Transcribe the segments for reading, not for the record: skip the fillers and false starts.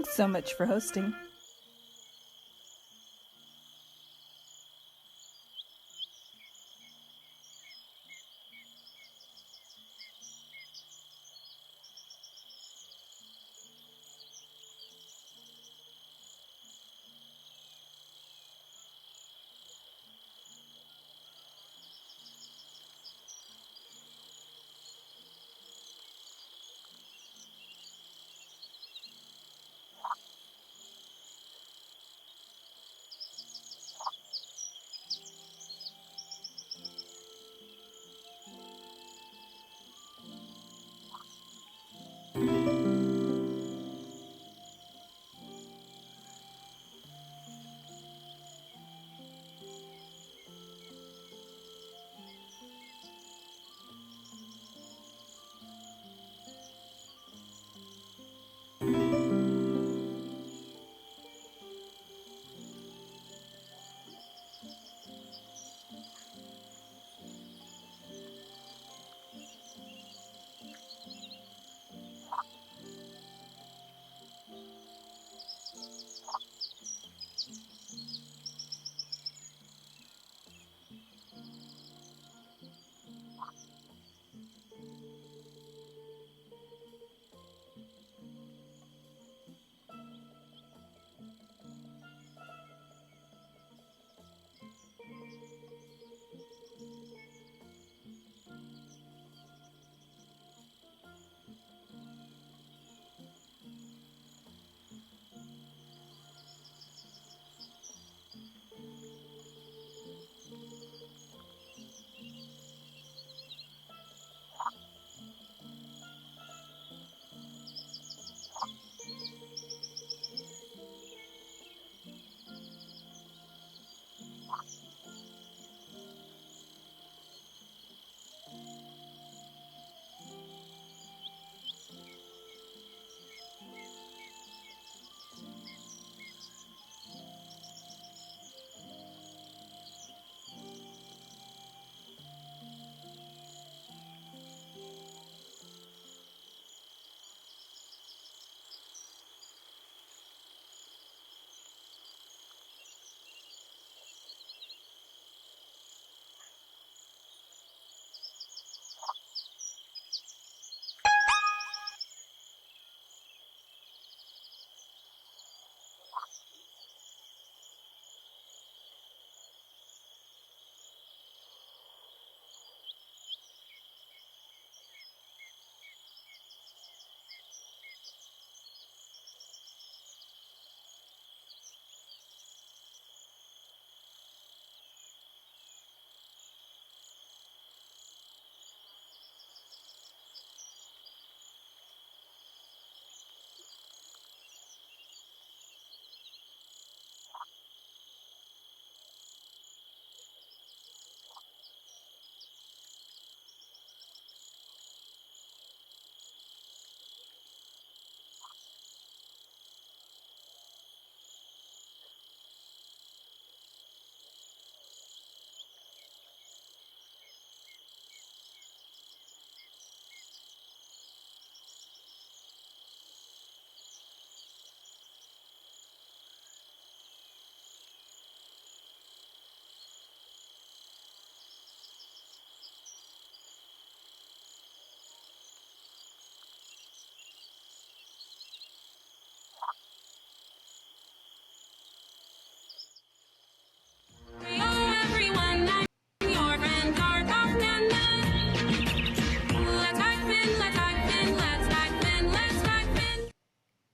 Thanks so much for hosting.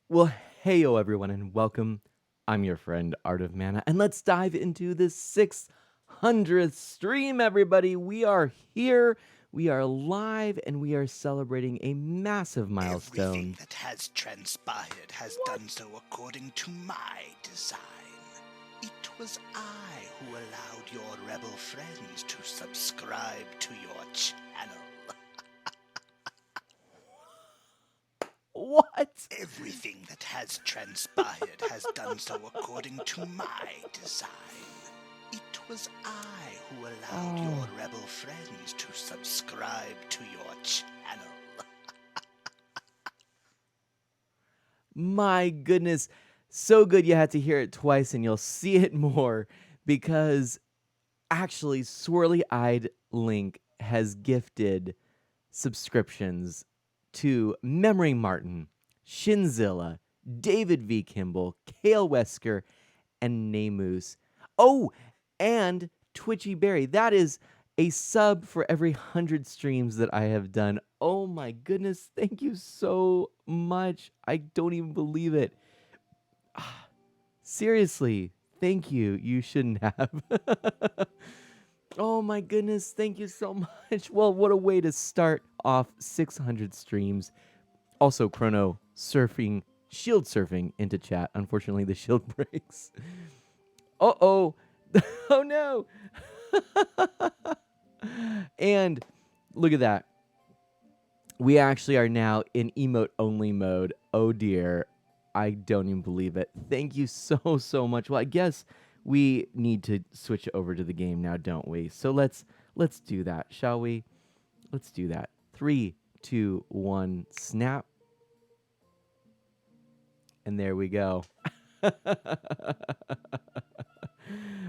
Well, heyo everyone, and welcome. I'm your friend Art of Mana, and let's dive into the 600th stream, everybody. We are here, we are live, and we are celebrating a massive milestone. Everything that has transpired has done so according to my design. It was I who allowed your rebel friends to subscribe to your channel. What? Everything that has transpired has done so according to my design. It was I who allowed your rebel friends to subscribe to your channel. My goodness. So good you had to hear it twice and you'll see it more because actually Swirly Eyed Link has gifted subscriptions to Memory Martin, Shinzilla, David V. Kimball, Kale Wesker, and Namus. Oh, and Twitchy Berry. That is a sub for every 100 streams that I have done. Oh my goodness. Thank you so much. I don't even believe it. Seriously. Thank you. You shouldn't have. Oh my goodness. Thank you so much. Well, what a way to start off 600 streams. Also, Chrono surfing, shield surfing into chat. Unfortunately, the shield breaks. Uh-oh. Oh no. And look at that. We actually are now in emote only mode. Oh dear. I don't even believe it. Thank you so much. Well, I guess we need to switch over to the game now, don't we? So let's do that, shall we? Let's do that. 3, 2, 1, snap. And there we go.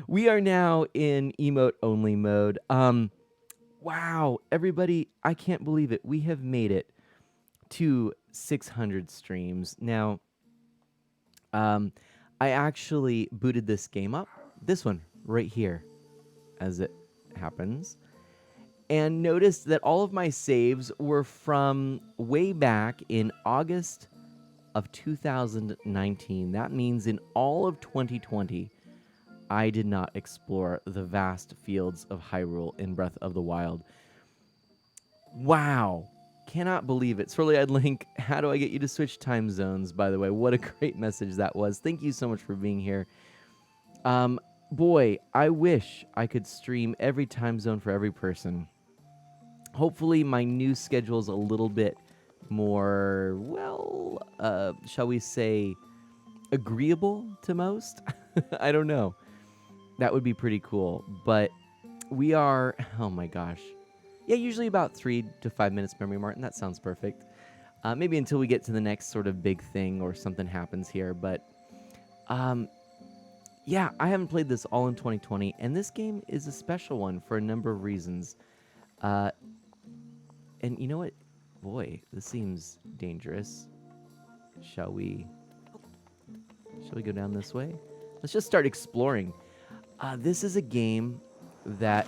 We are now in emote only mode. Wow, everybody, I can't believe it. We have made it to 600 streams. Now, I actually booted this game up, this one right here, as it happens, and noticed that all of my saves were from way back in August of 2019. That means in all of 2020, I did not explore the vast fields of Hyrule in Breath of the Wild. Wow. Cannot believe it. Swirly Eyed Link, how do I get you to switch time zones, by the way? What a great message that was. Thank you so much for being here. Boy, I wish I could stream every time zone for every person. Hopefully my new schedule is a little bit more, well, shall we say, agreeable to most? I don't know. That would be pretty cool. But we are, oh my gosh. Yeah, usually about 3 to 5 minutes, Memory Martin. That sounds perfect. Maybe until we get to the next sort of big thing or something happens here. But yeah, I haven't played this all in 2020, and this game is a special one for a number of reasons. And you know what? Boy, this seems dangerous. Shall we go down this way? Let's just start exploring. This is a game that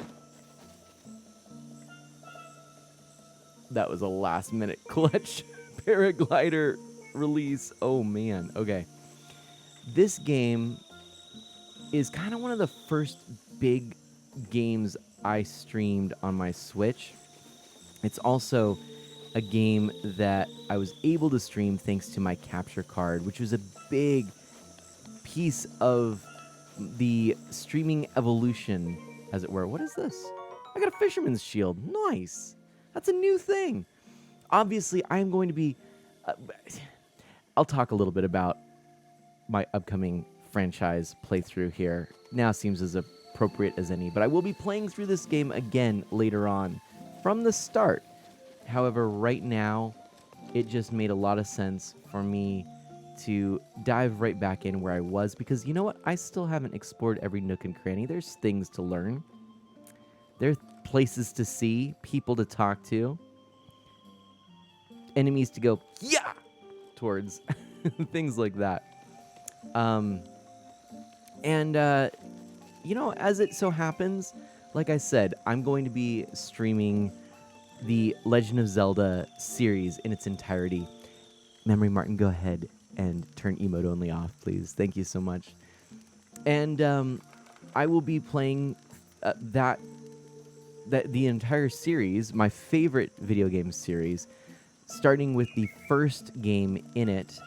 was a last minute clutch paraglider release. Oh man. Okay. This game is kind of one of the first big games I streamed on my Switch. It's also a game that I was able to stream thanks to my capture card, which was a big piece of the streaming evolution, as it were. What is this? I got a fisherman's shield. Nice. That's a new thing. Obviously, I'm going to be... I'll talk a little bit about my upcoming franchise playthrough here. Now seems as appropriate as any, but I will be playing through this game again later on from the start. However, right now, it just made a lot of sense for me to dive right back in where I was, because you know what? I still haven't explored every nook and cranny. There's things to learn. There are places to see, people to talk to, enemies to go, yeah, towards, things like that. You know, as it so happens, like I said, I'm going to be streaming the Legend of Zelda series in its entirety. Memory Martin, go ahead and turn emote only off, please. Thank you so much. And I will be playing the entire series, my favorite video game series, starting with the first game in it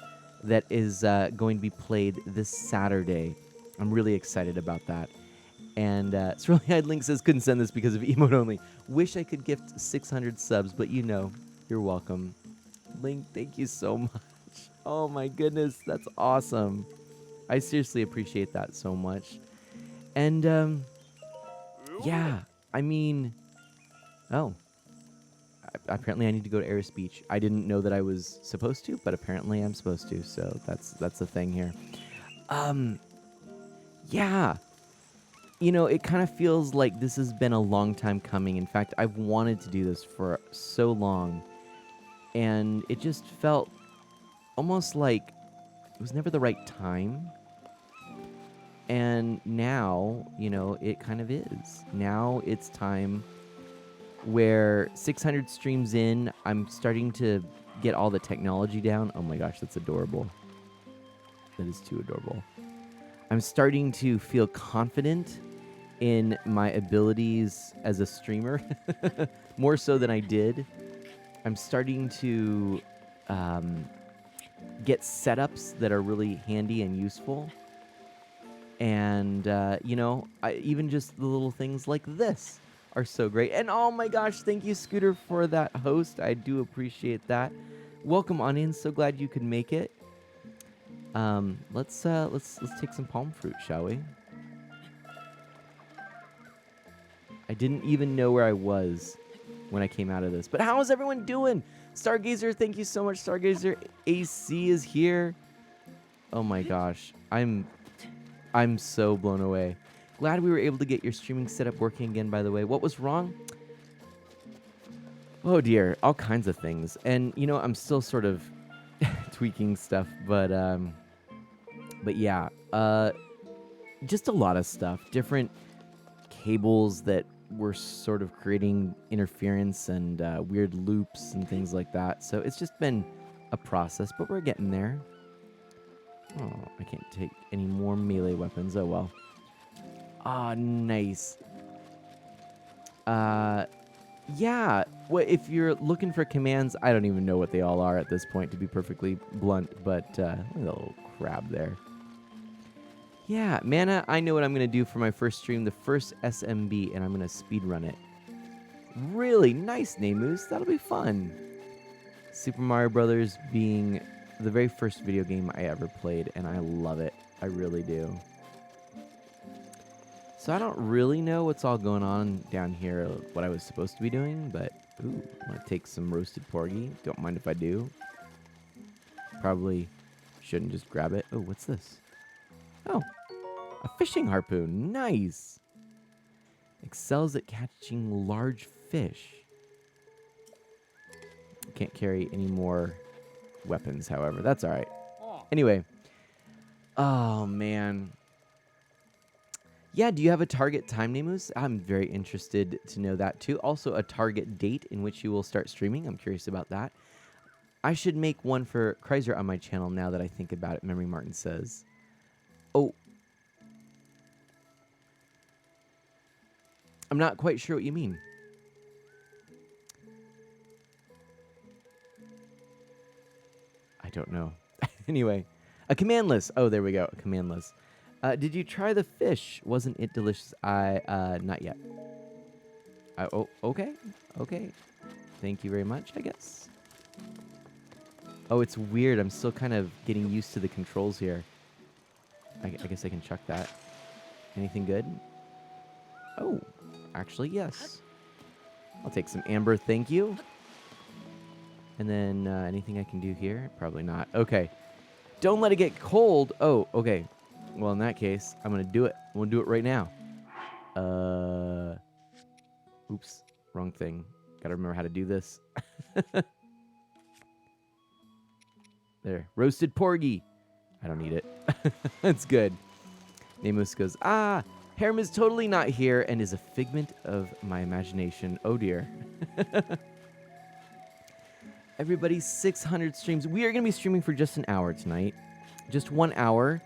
that is going to be played this Saturday. I'm really excited about that. And Swirly Eyed Link says, couldn't send this because of emote only. Wish I could gift 600 subs, but you know, you're welcome. Link, thank you so much. Oh my goodness, that's awesome. I seriously appreciate that so much. And yeah, I mean, oh, apparently I need to go to Air Speech. I didn't know that I was supposed to, but apparently I'm supposed to. So that's the thing here. Yeah. It kind of feels like this has been a long time coming. In fact, I've wanted to do this for so long, and it just felt almost like it was never the right time. And now, it kind of is. Now it's time where 600 streams in, I'm starting to get all the technology down. Oh my gosh, that's adorable. That is too adorable. I'm starting to feel confident in my abilities as a streamer, more so than I did. I'm starting to get setups that are really handy and useful. And, even just the little things like this are so great. And oh my gosh, thank you, Scooter, for that host. I do appreciate that. Welcome on in. So glad you could make it. Let's take some palm fruit, shall we? I didn't even know where I was when I came out of this. But how is everyone doing? Stargazer, thank you so much, Stargazer. AC is here. Oh my gosh. I'm so blown away. Glad we were able to get your streaming setup working again, by the way. What was wrong? Oh dear, all kinds of things. And I'm still sort of tweaking stuff, but yeah, just a lot of stuff. Different cables that were sort of creating interference and weird loops and things like that. So it's just been a process, but we're getting there. Oh, I can't take any more melee weapons. Oh, well. Ah, nice. Yeah. Well, if you're looking for commands, I don't even know what they all are at this point, to be perfectly blunt. But look at the little crab there. Yeah, Mana, I know what I'm going to do for my first stream, the first SMB, and I'm going to speedrun it. Really nice, Namus. That'll be fun. Super Mario Brothers being the very first video game I ever played, and I love it. I really do. So I don't really know what's all going on down here, what I was supposed to be doing, but ooh, I'm going to take some roasted porgy. Don't mind if I do. Probably shouldn't just grab it. Oh, what's this? Oh, a fishing harpoon. Nice. Excels at catching large fish. Can't carry any more weapons, however. That's all right. Anyway. Oh, man. Yeah, do you have a target time, Namus? I'm very interested to know that, too. Also, a target date in which you will start streaming. I'm curious about that. I should make one for Kreiser on my channel now that I think about it, Memory Martin says. Oh. I'm not quite sure what you mean. I don't know. Anyway, a command list. Oh, there we go. A command list. Did you try the fish? Wasn't it delicious? Not yet. Oh, okay. Okay. Thank you very much, I guess. Oh, it's weird. I'm still kind of getting used to the controls here. I guess I can chuck that. Anything good? Oh, actually, yes. I'll take some amber, thank you. And then anything I can do here? Probably not. Okay. Don't let it get cold. Oh, okay. Well, in that case, I'm going to do it. I'm going to do it right now. Oops. Wrong thing. Got to remember how to do this. There. Roasted porgy. I don't need it. It's good. Namus goes, Harem is totally not here and is a figment of my imagination. Oh, dear. Everybody, 600 streams. We are going to be streaming for just an hour tonight. Just 1 hour.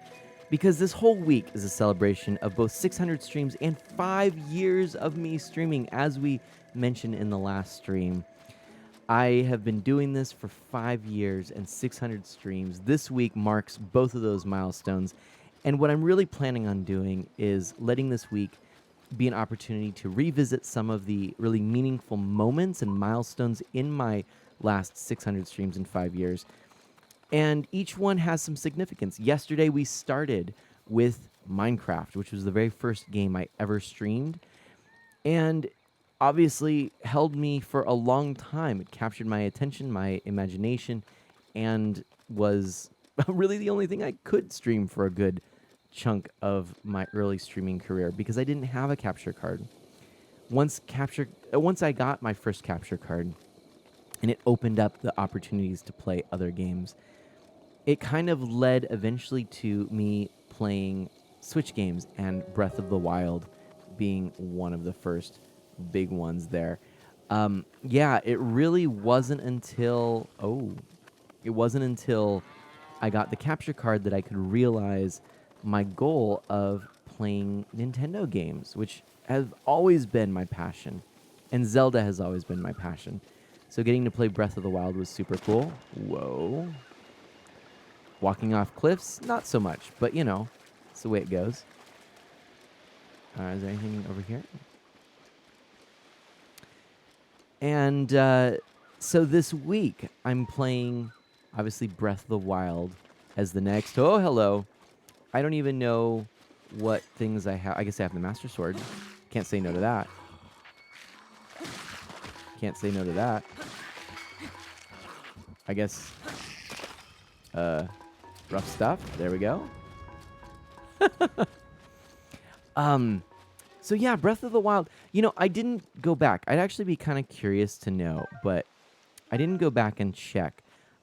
Because this whole week is a celebration of both 600 streams and 5 years of me streaming, as we mentioned in the last stream. I have been doing this for 5 years and 600 streams. This week marks both of those milestones. And what I'm really planning on doing is letting this week be an opportunity to revisit some of the really meaningful moments and milestones in my last 600 streams in 5 years. And each one has some significance. Yesterday we started with Minecraft, which was the very first game I ever streamed. And obviously held me for a long time. It captured my attention, my imagination, and was really the only thing I could stream for a good chunk of my early streaming career because I didn't have a capture card. Once I got my first capture card and it opened up the opportunities to play other games, it kind of led eventually to me playing Switch games and Breath of the Wild being one of the first big ones there. Yeah, it wasn't until I got the capture card that I could realize my goal of playing Nintendo games, which have always been my passion, and Zelda has always been my passion. So getting to play Breath of the Wild was super cool. Whoa. Walking off cliffs, not so much, but it's the way it goes. Is there anything over here? And so this week, I'm playing, obviously, Breath of the Wild as the next. Oh, hello. I don't even know what things I have. I guess I have the Master Sword. Can't say no to that. Can't say no to that. I guess, rough stuff. There we go. So yeah, Breath of the Wild. I didn't go back. I'd actually be kind of curious to know, but I didn't go back and check.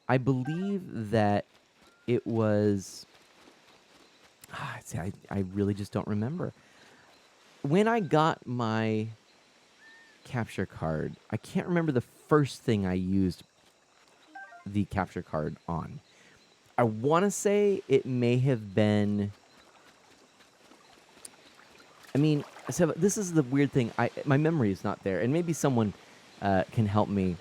I believe that it was. See, I really just don't remember. When I got my capture card, I can't remember the first thing I used the capture card on. I want to say it may have been. I mean, so this is the weird thing. My memory is not there, and maybe someone can help me.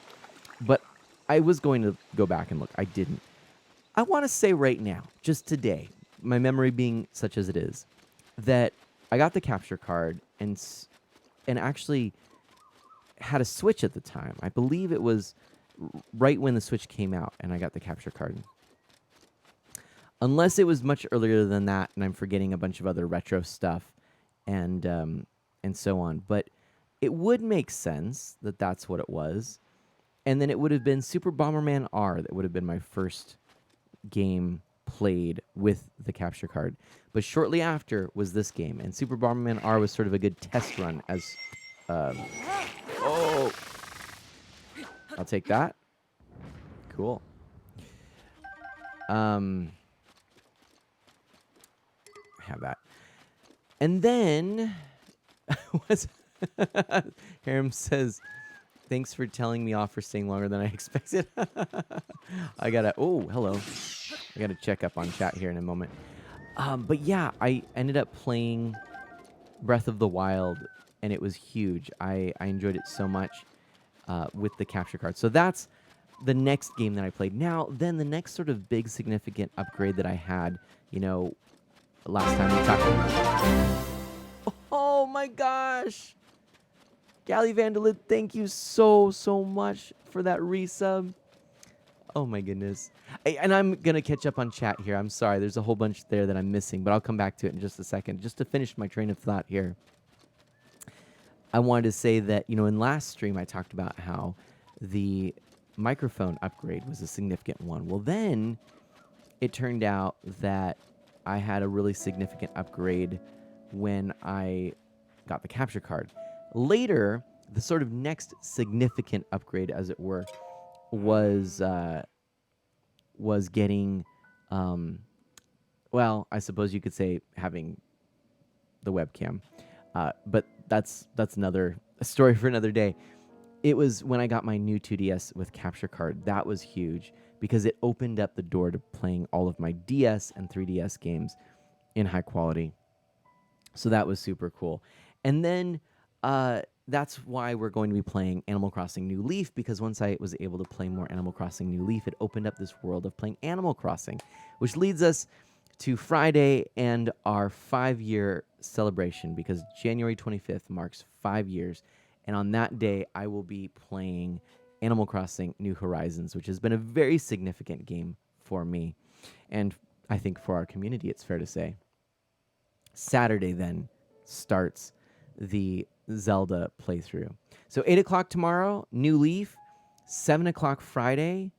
But I was going to go back and look. I didn't. I want to say right now, just today, my memory being such as it is, that I got the capture card and actually had a Switch at the time. I believe it was right when the Switch came out, and I got the capture card. Unless it was much earlier than that, and I'm forgetting a bunch of other retro stuff, and so on. But it would make sense that that's what it was. And then it would have been Super Bomberman R that would have been my first game played with the capture card. But shortly after was this game, and Super Bomberman R was sort of a good test run as. Oh, I'll take that. Cool. Have that. And then was Harem says, "Thanks for telling me off for staying longer than I expected." I gotta. Oh, hello. I gotta check up on chat here in a moment. But yeah, I ended up playing Breath of the Wild, and it was huge. I enjoyed it so much with the capture card. So that's the next game that I played. Now, then the next sort of big significant upgrade that I had, last time we talked. Oh my gosh! Gally Vandalid, thank you so much for that resub. Oh my goodness. And I'm going to catch up on chat here. I'm sorry. There's a whole bunch there that I'm missing, but I'll come back to it in just a second. Just to finish my train of thought here, I wanted to say that, in last stream I talked about how the microphone upgrade was a significant one. Well, then it turned out that I had a really significant upgrade when I got the capture card. Later, the sort of next significant upgrade, as it were, was getting, well, I suppose you could say having the webcam, but that's another story for another day. It was when I got my new 2DS with capture card. That was huge because it opened up the door to playing all of my DS and 3DS games in high quality. So that was super cool. And then that's why we're going to be playing Animal Crossing New Leaf, because once I was able to play more Animal Crossing New Leaf, it opened up this world of playing Animal Crossing, which leads us to Friday and our 5-year celebration, because January 25th marks 5 years. And on that day, I will be playing Animal Crossing New Horizons, which has been a very significant game for me. And I think for our community, it's fair to say. Saturday then starts the Zelda playthrough. So 8 o'clock tomorrow, New Leaf. 7 o'clock Friday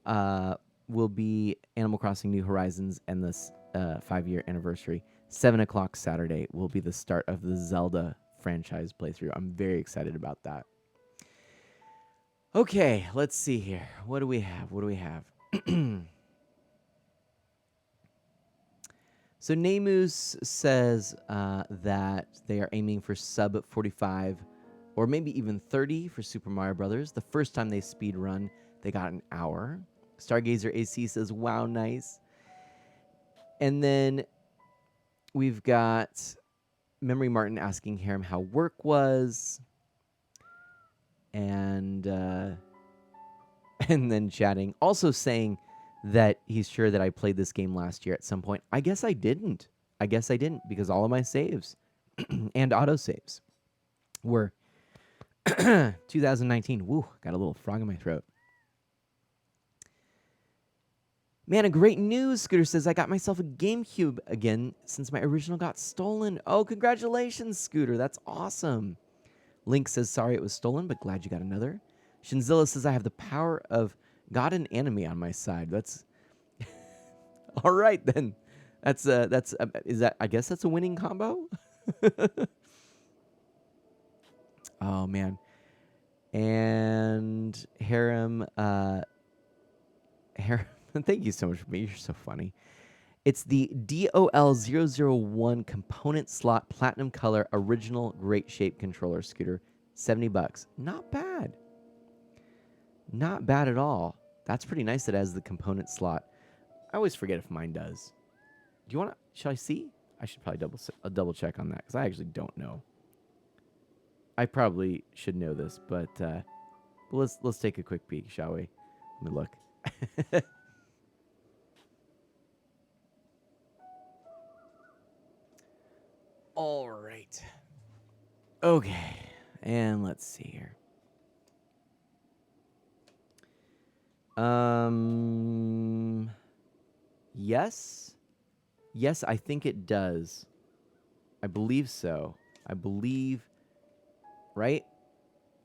will be Animal Crossing New Horizons and this 5-year anniversary. 7 o'clock Saturday will be the start of the Zelda franchise playthrough. I'm very excited about that. Okay, let's see here. What do we have? So Namus says that they are aiming for sub 45 or maybe even 30 for Super Mario Brothers. The first time they speed run, they got an hour. Stargazer AC says, wow, nice. And then we've got Memory Martin asking Harem how work was. And and then chatting, also saying that he's sure that I played this game last year at some point. I guess I didn't. Because all of my saves and autosaves were 2019. Woo, got a little frog in my throat. Man, a great news, Scooter says, I got myself a GameCube again since my original got stolen. Oh, congratulations, Scooter. That's awesome. Link says, sorry it was stolen, but glad you got another. Shinzilla says, I have the power of God and anime on my side. That's all right then. Is that? I guess that's a winning combo. Oh man. And Harem, thank you so much for me. You're so funny. It's the DOL001 component slot platinum color original great shape controller, Scooter. $70. Not bad. Not bad at all. That's pretty nice that it has the component slot. I always forget if mine does. Do you want to? Shall I see? I should probably double check on that because I actually don't know. I probably should know this, but let's take a quick peek, shall we? Let me look. All right. Okay, and let's see here. Yes, I think it does. I believe so. Right?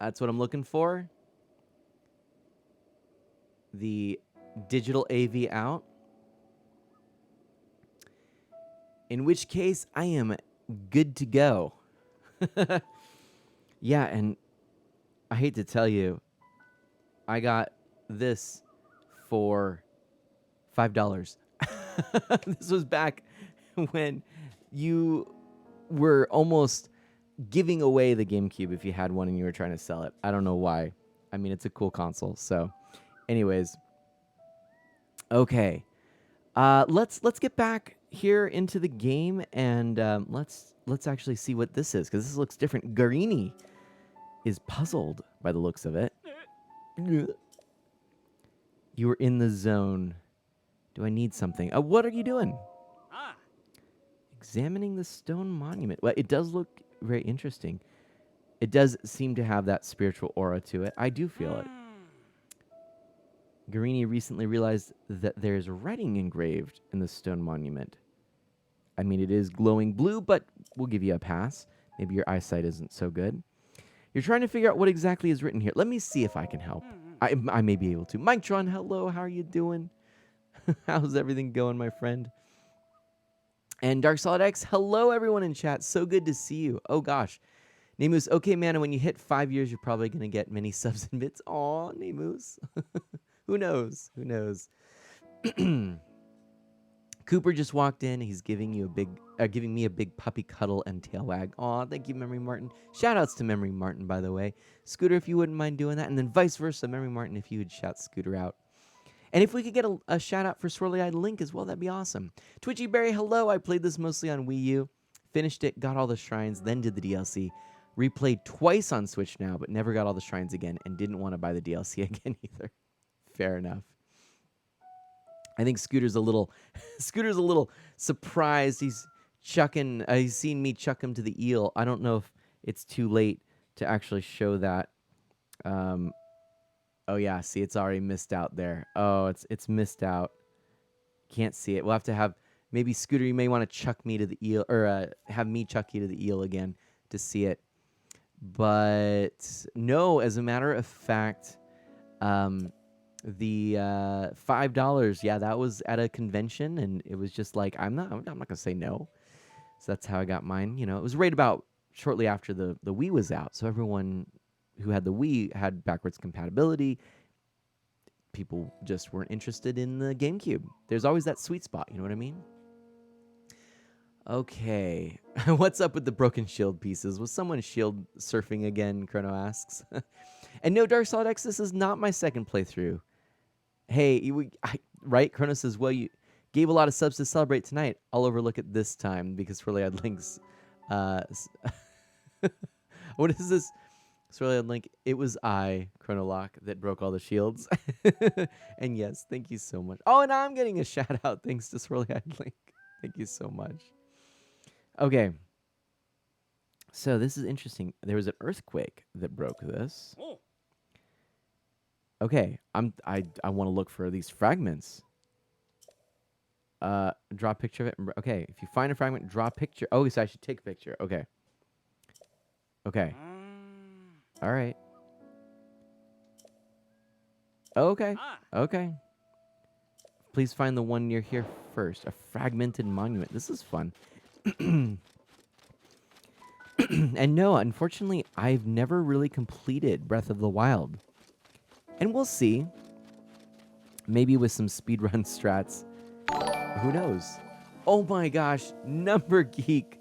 That's what I'm looking for. The digital AV out. In which case, I am good to go. Yeah, and I hate to tell you, I got this for $5. This was back when you were almost giving away the GameCube if you had one and you were trying to sell it. I don't know why. I mean, it's a cool console. So, anyways, okay. Let's get back here into the game and let's actually see what this is because this looks different. Garini is puzzled by the looks of it. You were in the zone. Do I need something? What are you doing? Examining the stone monument. Well, it does look very interesting. It does seem to have that spiritual aura to it. I do feel it. Garini recently realized that there's writing engraved in the stone monument. I mean, it is glowing blue, but we'll give you a pass. Maybe your eyesight isn't so good. You're trying to figure out what exactly is written here. Let me see if I can help. I may be able to. Mike-tron, hello. How are you doing? How's everything going, my friend? And Dark Solid X, hello, everyone in chat. So good to see you. Oh, gosh. Nemus, okay, man, and when you hit 5 years, you're probably going to get many subs and bits. Aw, Nemus. Who knows? Who knows? Cooper just walked in. He's giving me a big puppy cuddle and tail wag. Aw, thank you, Memory Martin. Shout-outs to Memory Martin, by the way. Scooter, if you wouldn't mind doing that. And then vice versa, Memory Martin, if you would shout Scooter out. And if we could get a shout-out for Swirly-Eyed Link as well, that'd be awesome. Twitchy Berry, hello. I played this mostly on Wii U. Finished it, got all the shrines, then did the DLC. Replayed twice on Switch now, but never got all the shrines again and didn't want to buy the DLC again either. Fair enough. I think Scooter's a little surprised. He's seen me chuck him to the eel. I don't know if it's too late to actually show that. Oh yeah, see, it's already missed out there. Oh, it's missed out. Can't see it. We'll have to have maybe Scooter. You may want to chuck me to the eel, or have me chuck you to the eel again to see it. But no, as a matter of fact, the $5, yeah, that was at a convention, and it was just like I'm not gonna say no. So that's how I got mine. You know, it was right about shortly after the Wii was out, so everyone who had the Wii had backwards compatibility. People just weren't interested in the GameCube. There's always that sweet spot, you know what I mean? Okay. What's up with the broken shield pieces? Was someone shield surfing again? Chrono asks. And no, Dark Solid X, this is not my second playthrough. Hey, right? Chrono says, well, you gave a lot of subs to celebrate tonight. I'll overlook it this time because Swirly had links. What is this? Swirly had link. It was I, Chronolock, that broke all the shields. And yes, thank you so much. Oh, and I'm getting a shout out thanks to Swirly had link. Thank you so much. Okay. So this is interesting. There was an earthquake that broke this. Okay, I want to look for these fragments. Draw a picture of it. Okay, if you find a fragment, draw a picture. Oh, so I should take a picture. Okay. Okay. All right. Okay. Okay. Please find the one near here first. A fragmented monument. This is fun. And no, unfortunately, I've never really completed Breath of the Wild. And we'll see. Maybe with some speedrun strats. Who knows? Oh my gosh, number geek.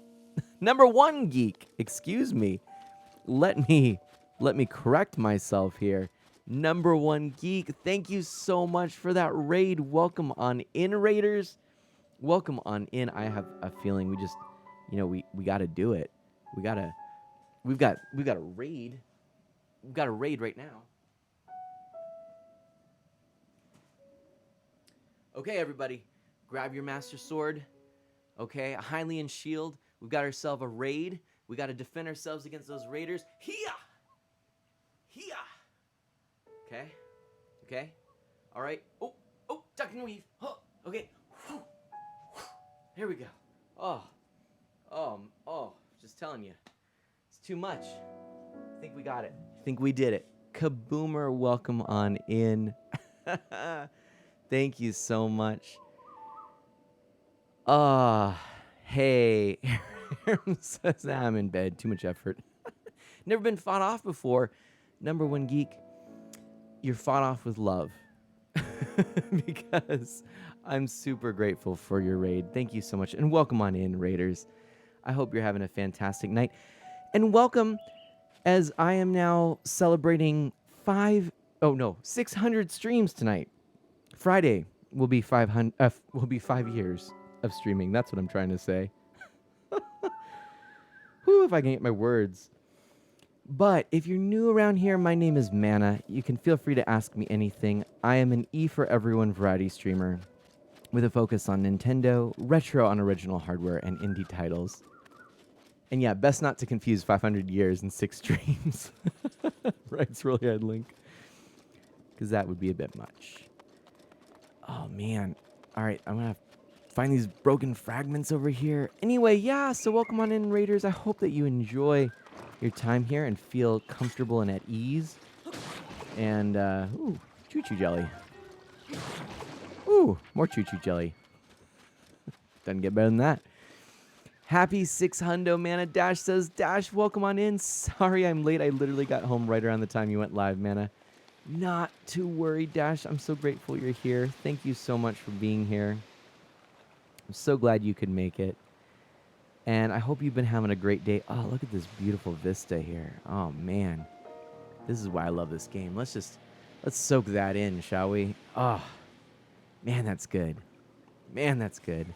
Number one geek. Excuse me. Let me correct myself here. Number one geek. Thank you so much for that raid. Welcome on in, Raiders. Welcome on in. I have a feeling we just, we got to do it. We've got a raid. We've got a raid right now. Okay, everybody, grab your Master Sword. Okay, a Hylian shield. We've got ourselves a raid. We got to defend ourselves against those raiders. Hia! Hia! Okay. Okay. All right. Oh, duck and weave. Oh, okay. Here we go. Just telling you. It's too much. I think we got it. I think we did it. Kaboomer, welcome on in. Thank you so much. Hey. Says, I'm in bed. Too much effort. Never been fought off before. Number one geek, you're fought off with love. Because I'm super grateful for your raid. Thank you so much. And welcome on in, Raiders. I hope you're having a fantastic night. And welcome, as I am now celebrating 600 streams tonight. Friday will be 5 years of streaming. That's what I'm trying to say. Whew, if I can get my words. But if you're new around here, my name is Mana. You can feel free to ask me anything. I am an E for Everyone variety streamer with a focus on Nintendo, retro on original hardware, and indie titles. And yeah, best not to confuse 500 years and 6 streams. Right, it's really hard link. Because that would be a bit much. Oh, man. All right, I'm going to find these broken fragments over here. Anyway, yeah, so welcome on in, Raiders. I hope that you enjoy your time here and feel comfortable and at ease. And, ooh, choo-choo jelly. Ooh, more choo-choo jelly. Doesn't get better than that. Happy 600 Mana. Dash says, Dash, welcome on in. Sorry I'm late. I literally got home right around the time you went live, Mana. Not to worry, Dash. I'm so grateful you're here. Thank you so much for being here. I'm so glad you could make it. And I hope you've been having a great day. Oh, look at this beautiful vista here. Oh, man. This is why I love this game. Let's soak that in, shall we? Oh, man, that's good. Man, that's good.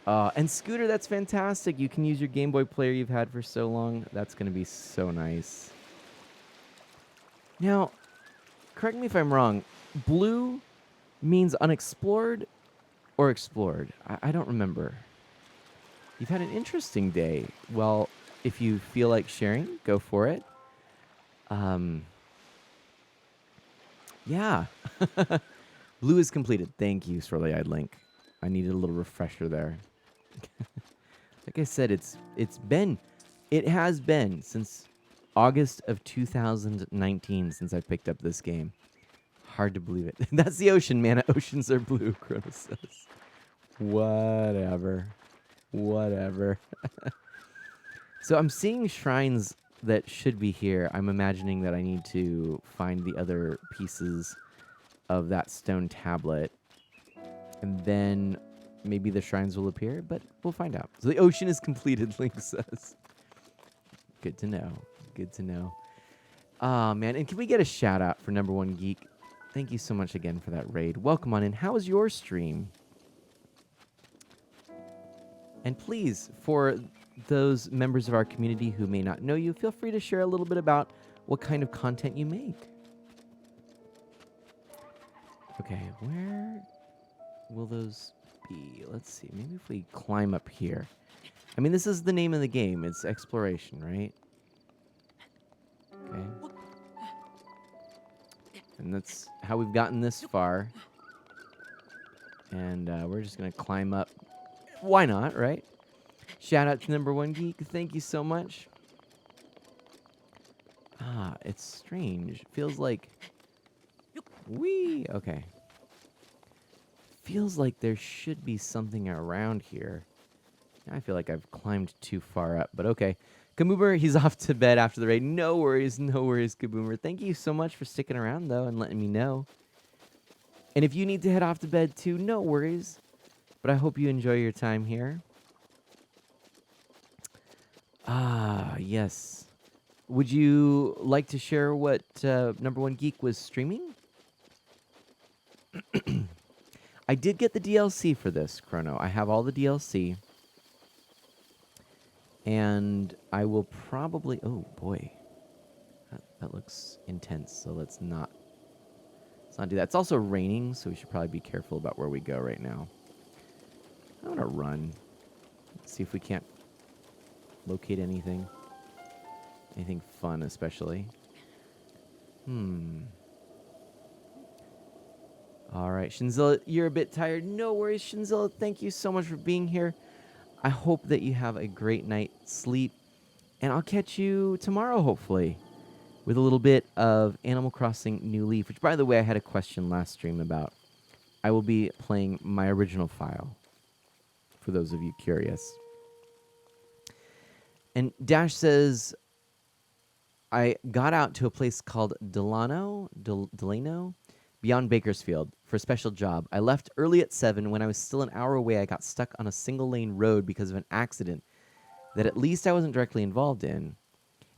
And Scooter, that's fantastic. You can use your Game Boy player you've had for so long. That's going to be so nice. Now, correct me if I'm wrong. Blue means unexplored or explored? I don't remember. You've had an interesting day. Well, if you feel like sharing, go for it. Yeah. Blue is completed. Thank you, Swirly-Eyed Link. I needed a little refresher there. Like I said, it's been It has been since August of 2019 since I picked up this game. Hard to believe it. That's the ocean, man. Oceans are blue, Chrono says. Whatever. Whatever. So I'm seeing shrines that should be here. I'm imagining that I need to find the other pieces of that stone tablet. And then maybe the shrines will appear, but we'll find out. So the ocean is completed, Link says. Good to know. Good to know. Ah, man. And can we get a shout out for Number One Geek? Thank you so much again for that raid. Welcome on in. How was your stream? And please, for those members of our community who may not know you, feel free to share a little bit about what kind of content you make. Okay, where will those be? Let's see. Maybe if we climb up here. I mean, this is the name of the game. It's exploration, right? Okay. And that's how we've gotten this far. And we're just going to climb up. Why not, right? Shout out to Number One Geek. Thank you so much. Ah, it's strange. Feels like... Whee! Okay. Feels like there should be something around here. I feel like I've climbed too far up, but okay. Kaboomer, he's off to bed after the raid. No worries, Kaboomer. Thank you so much for sticking around, though, and letting me know. And if you need to head off to bed, too, no worries. But I hope you enjoy your time here. Ah, yes. Would you like to share what Number One Geek was streaming? I did get the DLC for this, Chrono. I have all the DLC. And I will probably... Oh, boy. That looks intense, so let's not do that. It's also raining, so we should probably be careful about where we go right now. I'm going to run. See if we can't locate anything. Anything fun, especially. All right, Shinzilla, you're a bit tired. No worries, Shinzilla. Thank you so much for being here. I hope that you have a great night's sleep. And I'll catch you tomorrow, hopefully, with a little bit of Animal Crossing New Leaf, which, by the way, I had a question last stream about. I will be playing my original file, for those of you curious. And Dash says, I got out to a place called Delano, beyond Bakersfield, for a special job. I left early at 7. When I was still an hour away, I got stuck on a single-lane road because of an accident that at least I wasn't directly involved in.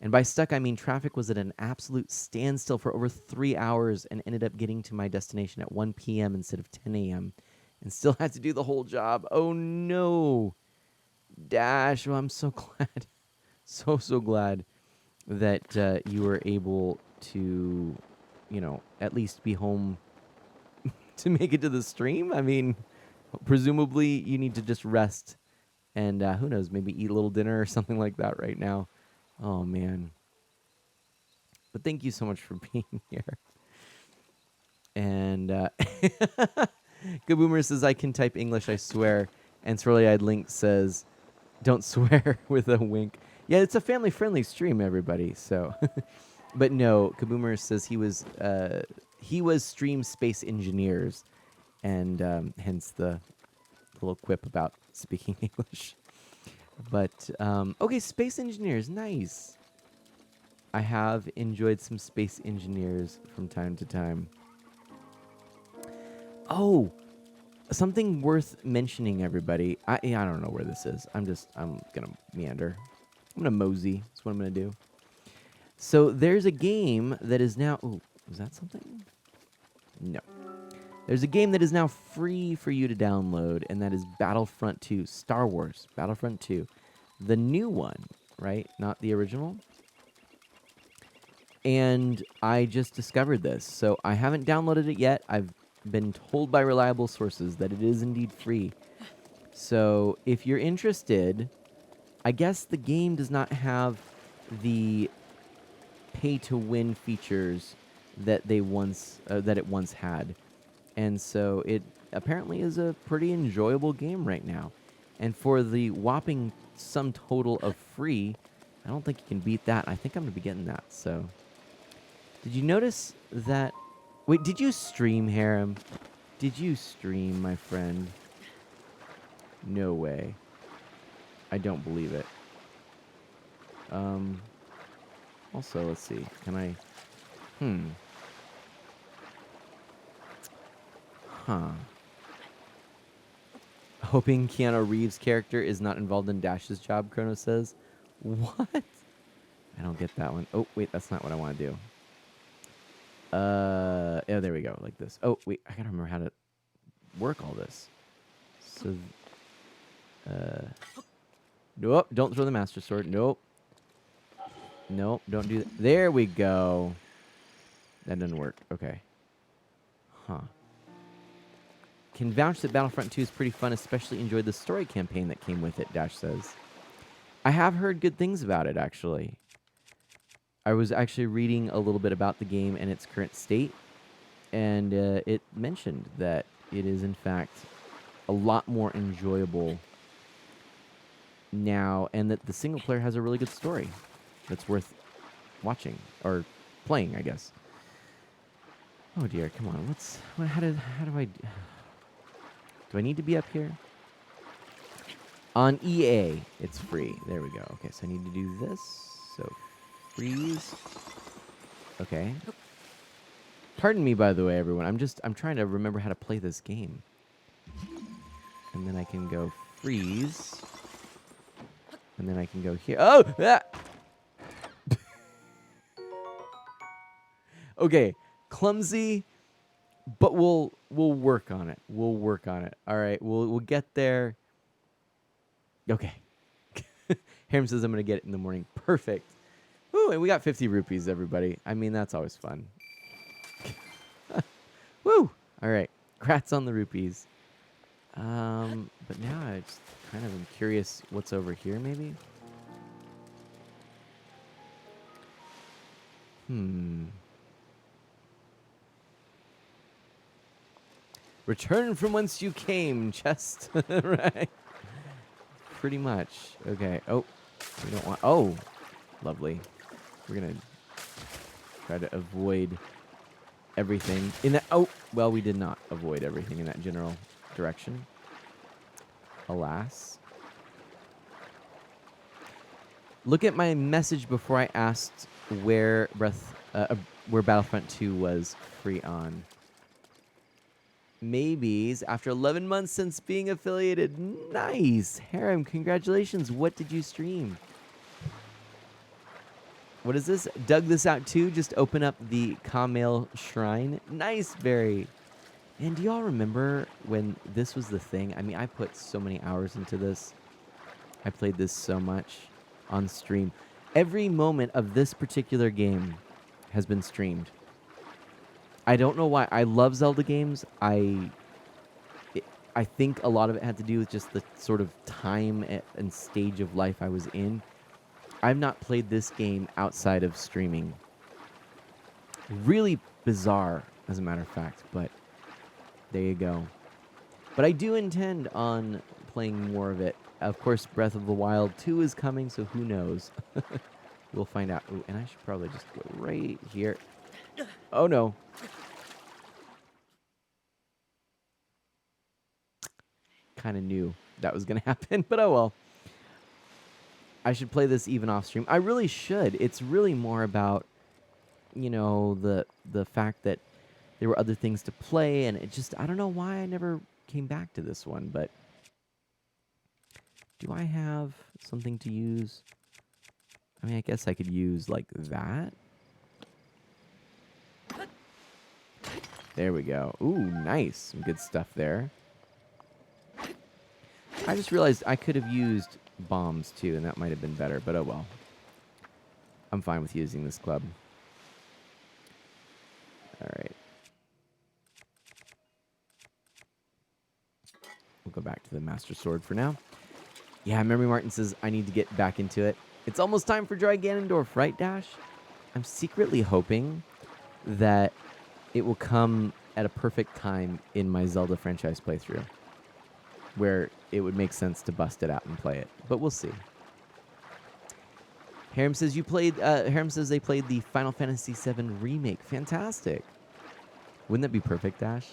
And by stuck, I mean traffic was at an absolute standstill for over 3 hours and ended up getting to my destination at 1 p.m. instead of 10 a.m. and still had to do the whole job. Oh, no. Dash, well, I'm so glad. So glad that you were able to, at least be home to make it to the stream. I mean, presumably you need to just rest and who knows, maybe eat a little dinner or something like that right now. Oh, man. But thank you so much for being here. And Kaboomer says, I can type English, I swear. And Swirly-Eyed Link says, don't swear with a wink. Yeah, it's a family-friendly stream, everybody. So, but no, Kaboomer says he was stream Space Engineers, and hence the little quip about speaking English. But okay, Space Engineers, nice. I have enjoyed some Space Engineers from time to time. Oh, something worth mentioning, everybody. I don't know where this is. I'm gonna meander. I'm gonna mosey. That's what I'm gonna do. So there's a game that is now... Ooh, was that something? No. There's a game that is now free for you to download, and that is Battlefront 2. Star Wars Battlefront 2. The new one, right? Not the original. And I just discovered this. So I haven't downloaded it yet. I've been told by reliable sources that it is indeed free. So if you're interested... I guess the game does not have the pay-to-win features that it once had, and so it apparently is a pretty enjoyable game right now. And for the whopping sum total of free, I don't think you can beat that. I think I'm going to be getting that, so. Did you notice that? Wait, did you stream, Harem? Did you stream, my friend? No way. I don't believe it. Also, let's see. Can I... Huh. Hoping Keanu Reeves' character is not involved in Dash's job, Chrono says. What? I don't get that one. Oh, wait, that's not what I want to do. Yeah, there we go, like this. Oh, wait, I gotta remember how to work all this. So, nope, don't throw the Master Sword. Nope. Nope, don't do that. There we go. That didn't work. Okay. Huh. Can vouch that Battlefront 2 is pretty fun, especially enjoyed the story campaign that came with it, Dash says. I have heard good things about it, actually. I was actually reading a little bit about the game and its current state, and it mentioned that it is, in fact, a lot more enjoyable now, and that the single player has a really good story that's worth watching, or playing, I guess. Oh dear, come on, how do I... Do I need to be up here? On EA, it's free. There we go. Okay, so I need to do this. So, freeze. Okay. Pardon me, by the way, everyone. I'm trying to remember how to play this game. And then I can go freeze. And then I can go here. Oh! Ah! Okay, clumsy, but we'll work on it. We'll work on it. All right, we'll get there. Okay. Harem says I'm going to get it in the morning. Perfect. Ooh, and we got 50 rupees, everybody. I mean, that's always fun. Woo! All right. Congrats on the rupees. But now I just kind of am curious what's over here, maybe? Return from whence you came, chest. Right. Pretty much. Okay. Oh, we don't want... Oh, lovely. We're going to try to avoid everything in that... Oh, well, we did not avoid everything in that general direction. Alas. Look at my message before I asked where Battlefront 2 was free on. Maybes after 11 months since being affiliated. Nice. Harem, congratulations. What did you stream? What is this? Dug this out too? Just open up the Kamel Shrine. Nice, Barry. And do y'all remember when this was the thing? I mean, I put so many hours into this. I played this so much on stream. Every moment of this particular game has been streamed. I don't know why. I love Zelda games. I think a lot of it had to do with just the sort of time and stage of life I was in. I've not played this game outside of streaming. Really bizarre, as a matter of fact, but there you go. But I do intend on playing more of it. Of course, Breath of the Wild 2 is coming, so who knows? We'll find out. Ooh, and I should probably just go right here. Oh, no. Kind of knew that was going to happen, but oh well. I should play this even off stream. I really should. It's really more about, you know, the fact that there were other things to play, and it just, I don't know why I never came back to this one, but do I have something to use? I mean, I guess I could use, like, that. There we go. Ooh, nice. Some good stuff there. I just realized I could have used bombs, too, and that might have been better, but oh well. I'm fine with using this club. All right. We'll go back to the Master Sword for now. Yeah, Memory Martin says, I need to get back into it. It's almost time for Dry Ganondorf, right, Dash? I'm secretly hoping that it will come at a perfect time in my Zelda franchise playthrough, where it would make sense to bust it out and play it. But we'll see. Harem says you played. Harem says they played the Final Fantasy VII remake. Fantastic. Wouldn't that be perfect, Dash?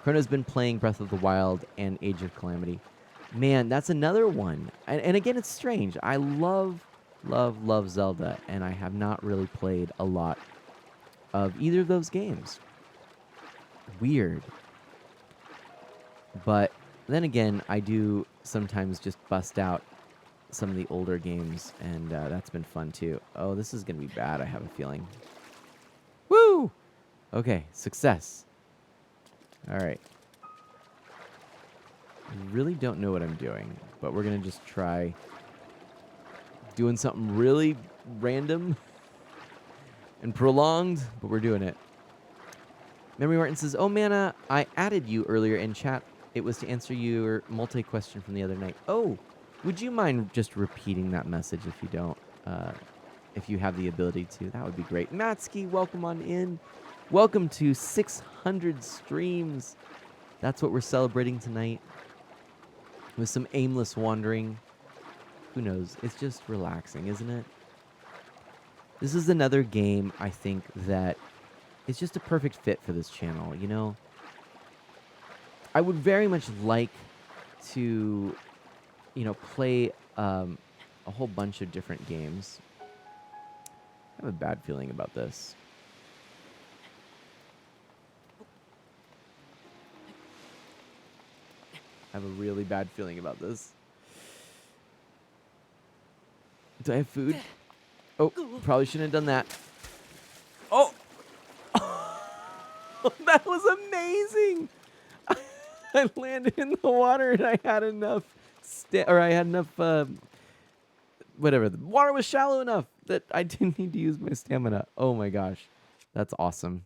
Chrono's been playing Breath of the Wild and Age of Calamity. Man, that's another one. And again, it's strange. I love, love, love Zelda, and I have not really played a lot of either of those games. Weird. But then again, I do sometimes just bust out some of the older games, and that's been fun too. Oh, this is going to be bad, I have a feeling. Woo! Okay, success. All right. I really don't know what I'm doing, but we're going to just try doing something really random and prolonged, but we're doing it. Memory Martin says, "Oh, Mana, I added you earlier in chat. It was to answer your multi-question from the other night." Oh, would you mind just repeating that message if you don't, if you have the ability to? That would be great. Matsky, welcome on in. Welcome to 600 streams. That's what we're celebrating tonight. With some aimless wandering. Who knows? It's just relaxing, isn't it? This is another game, I think, that is just a perfect fit for this channel, you know? I would very much like to, you know, play a whole bunch of different games. I have a bad feeling about this. I have a really bad feeling about this. Do I have food? Oh, probably shouldn't have done that. Oh! That was amazing! I landed in the water and I had enough, whatever. The water was shallow enough that I didn't need to use my stamina. Oh my gosh. That's awesome.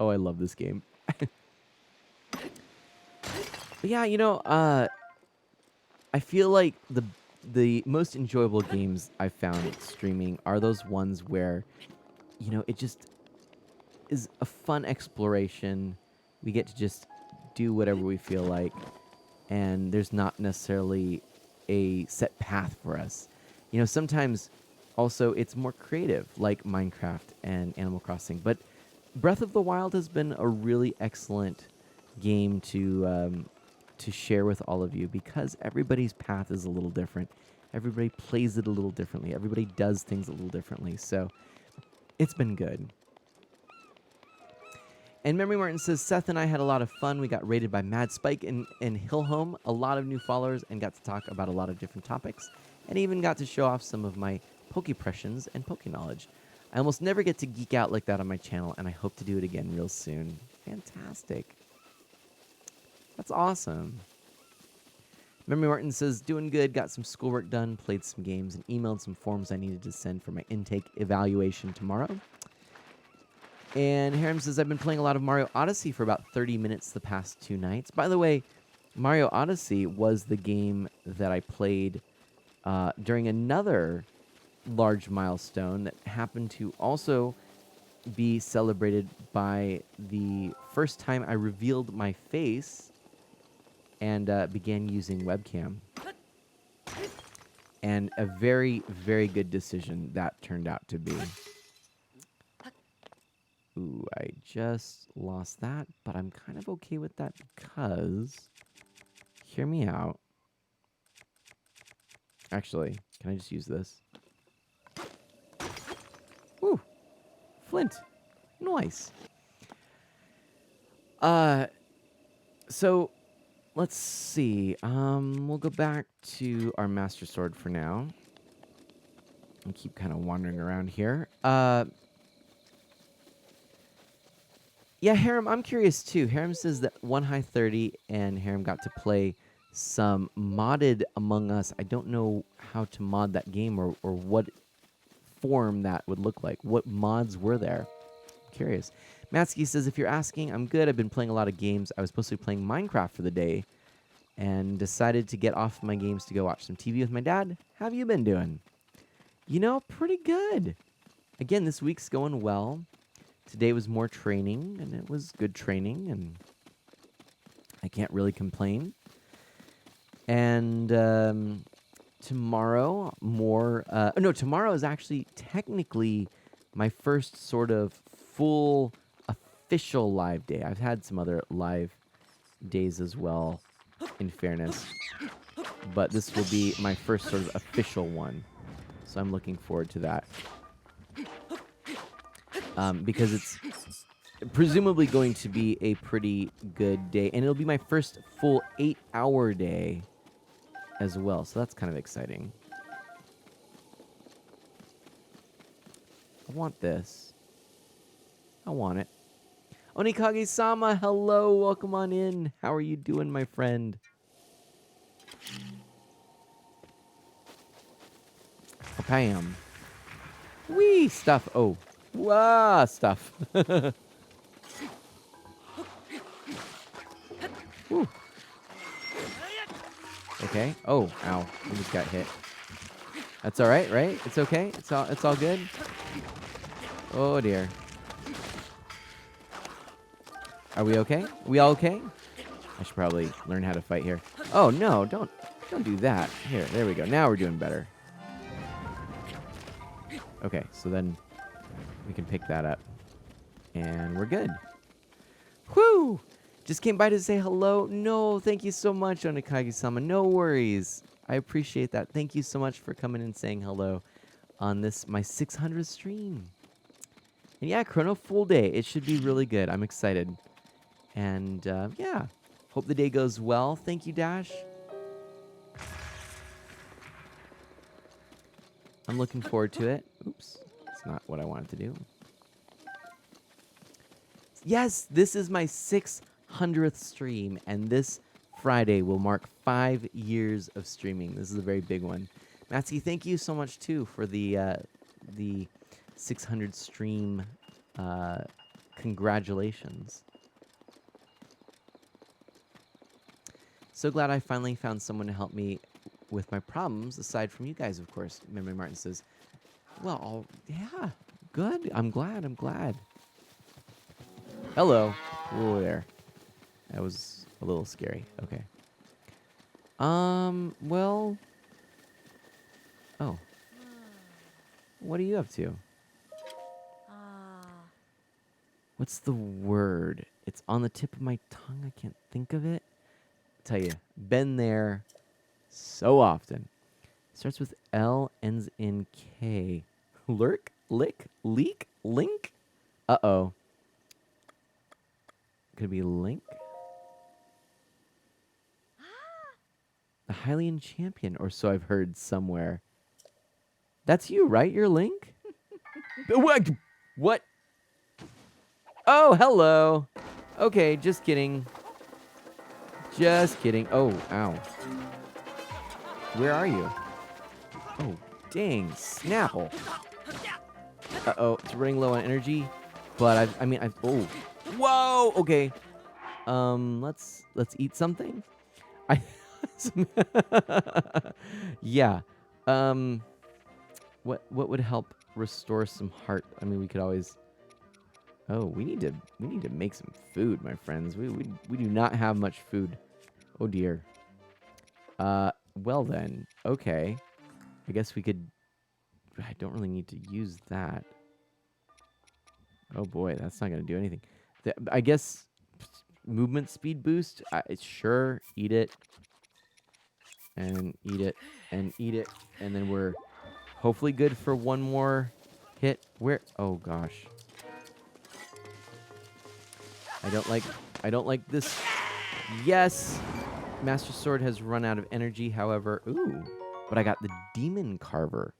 Oh, I love this game. But yeah, you know, I feel like the most enjoyable games I've found streaming are those ones where, you know, it just is a fun exploration. We get to just do whatever we feel like, and there's not necessarily a set path for us. You know, sometimes also it's more creative, like Minecraft and Animal Crossing. But Breath of the Wild has been a really excellent game to share with all of you because everybody's path is a little different. Everybody plays it a little differently. Everybody does things a little differently. So it's been good. And Memory Martin says, Seth and I had a lot of fun. We got rated by Mad Spike in Hillhome, a lot of new followers, and got to talk about a lot of different topics, and even got to show off some of my Pokepressions and Poke knowledge. I almost never get to geek out like that on my channel, and I hope to do it again real soon. Fantastic. That's awesome. Memory Martin says, doing good, got some schoolwork done, played some games, and emailed some forms I needed to send for my intake evaluation tomorrow. And Harem says, I've been playing a lot of Mario Odyssey for about 30 minutes the past 2 nights. By the way, Mario Odyssey was the game that I played during another large milestone that happened to also be celebrated by the first time I revealed my face and began using webcam. And a very, very good decision that turned out to be. Ooh, I just lost that, but I'm kind of okay with that because, hear me out. Actually, can I just use this? Woo, flint, nice. So let's see. We'll go back to our Master Sword for now. And keep kind of wandering around here. Yeah, Harem, I'm curious too. Harem says that One High 30 and Harem got to play some modded Among Us. I don't know how to mod that game or what form that would look like. What mods were there? I'm curious. Matsky says, if you're asking, I'm good. I've been playing a lot of games. I was supposed to be playing Minecraft for the day and decided to get off my games to go watch some TV with my dad. How have you been doing? You know, pretty good. Again, this week's going well. Today was more training, and it was good training, and I can't really complain. And tomorrow, more. No, tomorrow is actually technically my first sort of full official live day. I've had some other live days as well, in fairness, but this will be my first sort of official one. So I'm looking forward to that. Because it's presumably going to be a pretty good day, and it'll be my first full 8-hour day as well, so that's kind of exciting. I want this. I want it. Onikage-sama, hello, welcome on in. How are you doing, my friend? Bam. Wee, stuff. Oh. Wah, stuff. Woo. Okay. Oh, ow. I just got hit. That's all right, right? It's okay. It's all good. Oh dear. Are we okay? We all okay? I should probably learn how to fight here. Oh no, don't do that. Here, there we go. Now we're doing better. Okay, so then we can pick that up. And we're good. Whew! Just came by to say hello. No, thank you so much, Onikage-sama. No worries. I appreciate that. Thank you so much for coming and saying hello on this, my 600th stream. And yeah, Chrono full day. It should be really good. I'm excited. And yeah, hope the day goes well. Thank you, Dash. I'm looking forward to it. Oops, it's not what I wanted to do. Yes, this is my 600th stream, and this Friday will mark 5 years of streaming. This is a very big one. Matsky, thank you so much too for the 600 stream. Congratulations. So glad I finally found someone to help me with my problems, aside from you guys, of course. Memory Martin says, well, yeah, good. I'm glad. Hello. Whoa there. That was a little scary. Okay. Well. Oh. What are you up to? What's the word? It's on the tip of my tongue. I can't think of it. Tell you, been there so often. Starts with L, ends in K. Lurk, lick, leak, link. Uh-oh. Could be link. The Hylian champion, or so I've heard somewhere. That's you, right? You're Link? What? What? Oh, hello. Okay, just kidding. Just kidding. Oh, ow. Where are you? Oh, dang. Snapple. Uh-oh, it's running low on energy. But I've, oh. Whoa, okay. Let's eat something. Yeah. What would help restore some heart? I mean, we could always. Oh, we need to make some food, my friends. We do not have much food. Oh dear. Well then, okay. I guess we could. I don't really need to use that. Oh boy, that's not gonna do anything. I guess movement speed boost. Sure, eat it. And eat it, and eat it, and then we're hopefully good for one more hit. Where? Oh gosh. I don't like this. Yes! Master Sword has run out of energy, however. Ooh. But I got the Demon Carver.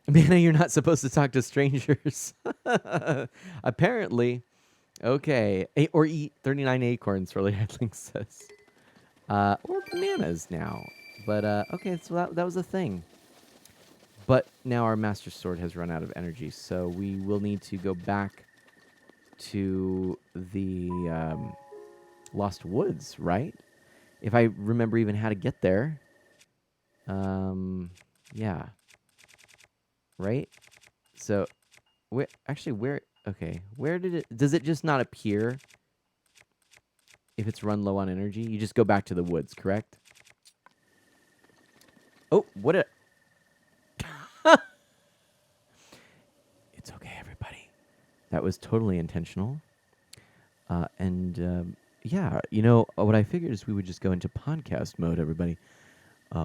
Mana, you're not supposed to talk to strangers. Apparently. Okay. Or eat 39 acorns, Really Headling says. Or bananas now. But, okay, so that was a thing. But now our Master Sword has run out of energy, so we will need to go back to the Lost Woods, right? If I remember even how to get there. Yeah. Right? So, where okay, where does it just not appear if it's run low on energy? You just go back to the woods, correct? Oh, what a... It's okay, everybody. That was totally intentional. And yeah, what I figured is we would just go into podcast mode, everybody.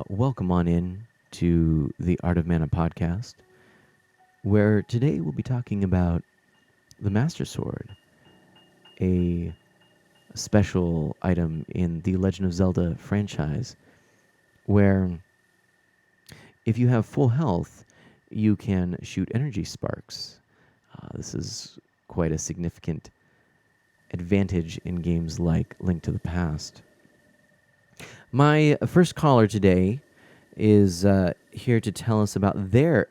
Welcome on in to the Art of Mana podcast, where today we'll be talking about the Master Sword, a special item in the Legend of Zelda franchise, where if you have full health, you can shoot energy sparks. This is quite a significant advantage in games like Link to the Past. My first caller today is here to tell us about their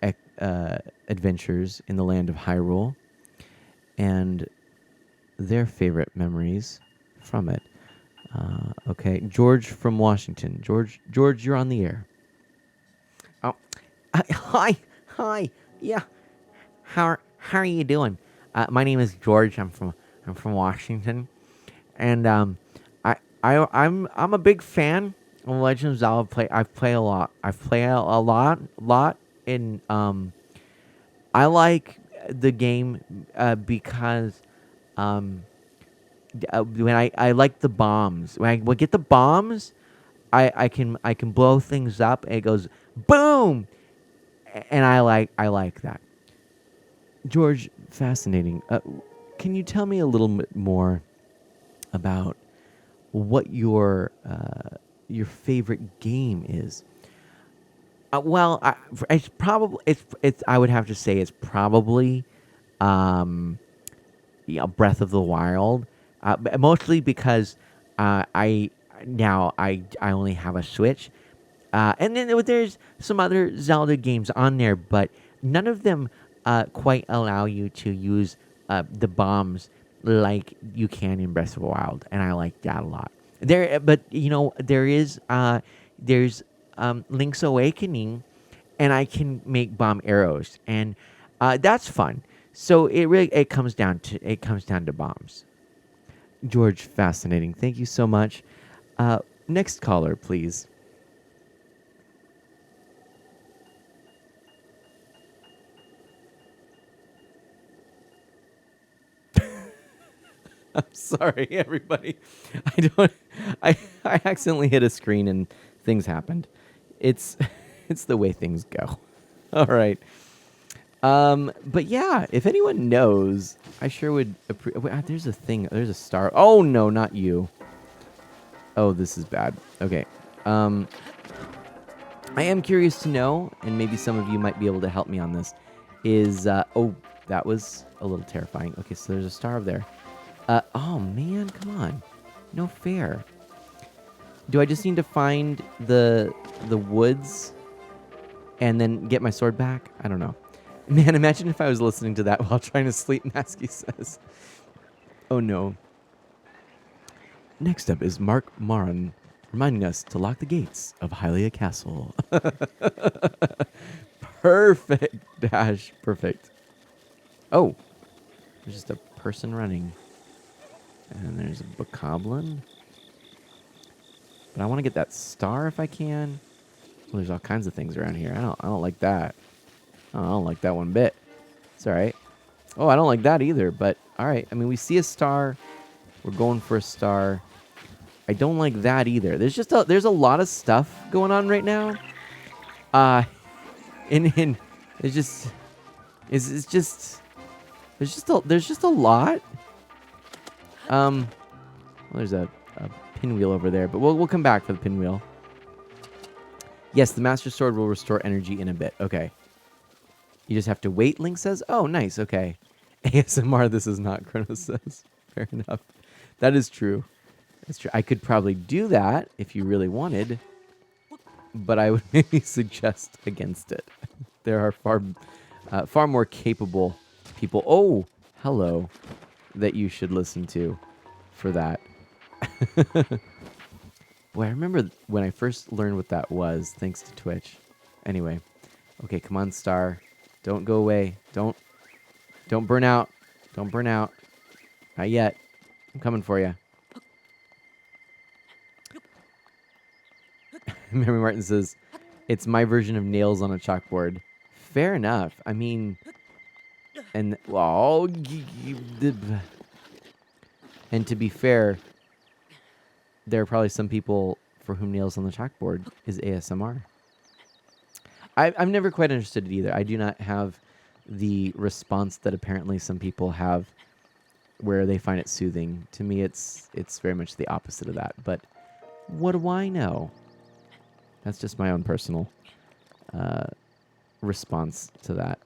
adventures in the land of Hyrule and their favorite memories from it. Okay, George from Washington. George, you're on the air. Oh, hi, yeah. How are you doing? My name is George. I'm from Washington, and I'm a big fan of Legend of Zelda. I play a lot. I play a lot, and I like the game because when I like the bombs. When I get the bombs, I can blow things up. And it goes boom, and I like that. George, fascinating. Can you tell me a little bit more about what your favorite game is? Well, it's probably it's. I would have to say it's probably, um, Breath of the Wild, mostly because I only have a Switch, and then there's some other Zelda games on there, but none of them quite allow you to use the bombs like you can in Breath of the Wild, and I like that a lot. But there's Link's Awakening, and I can make bomb arrows, and that's fun. So it comes down to bombs. George, fascinating. Thank you so much. Next caller, please. I'm sorry, everybody. I don't. I accidentally hit a screen and things happened. It's it's the way things go. All right. But yeah, if anyone knows, I sure would. There's a thing. There's a star. Oh no, not you. Oh, this is bad. Okay. Um, I am curious to know, and maybe some of you might be able to help me on this. Oh, that was a little terrifying. Okay, so there's a star over there. Oh man, come on, no fair. Do I just need to find the woods and then get my sword back? I don't know. Man, imagine if I was listening to that while trying to sleep, Masky says. Oh no. Next up is Mark Marin reminding us to lock the gates of Hylia Castle. Perfect, Dash. Perfect. Oh, there's just a person running. And there's a bokoblin. But I want to get that star if I can. Well, there's all kinds of things around here. I don't like that. Oh, I don't like that one bit. It's all right. Oh, I don't like that either. But all right. I mean, we see a star. We're going for a star. I don't like that either. There's a lot of stuff going on right now. And it's just it's just there's just a lot. Well, there's a pinwheel over there, but we'll come back for the pinwheel. Yes, the Master Sword will restore energy in a bit. Okay. You just have to wait, Link says. Oh, nice. Okay. ASMR, this is not, Chronos says. Fair enough. That is true. That's true. I could probably do that if you really wanted, but I would maybe suggest against it. There are far more capable people. Oh, hello, that you should listen to for that. Boy, I remember when I first learned what that was, thanks to Twitch. Anyway, okay, come on, Star. Don't go away. Don't burn out. Don't burn out. Not yet. I'm coming for you. Mary Martin says, It's my version of nails on a chalkboard. Fair enough. I mean, and well, and to be fair, there are probably some people for whom nails on the chalkboard is ASMR. I've never quite understood it either. I do not have the response that apparently some people have, where they find it soothing. To me, it's very much the opposite of that. But what do I know? That's just my own personal response to that.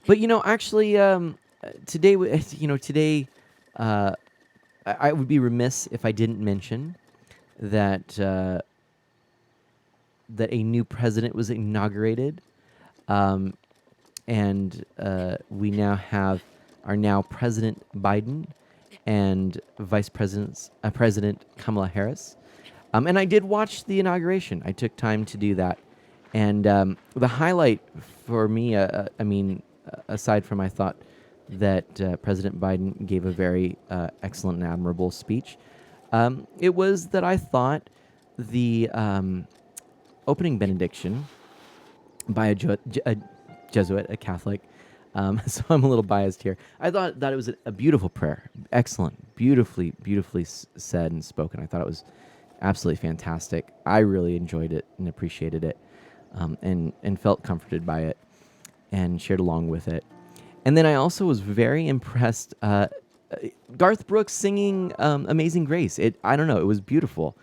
But actually, today, I would be remiss if I didn't mention that that a new president was inaugurated, and we now have our now President Biden and Vice President Kamala Harris. And I did watch the inauguration. I took time to do that. And the highlight for me, aside from I thought that President Biden gave a very excellent and admirable speech, it was that I thought the opening benediction by a Jesuit, a Catholic, so I'm a little biased here. I thought that it was a beautiful prayer. Excellent. Beautifully said and spoken. I thought it was absolutely fantastic. I really enjoyed it and appreciated it, and felt comforted by it and shared along with it. And then I also was very impressed. Garth Brooks singing "Amazing Grace." I don't know. It was beautiful,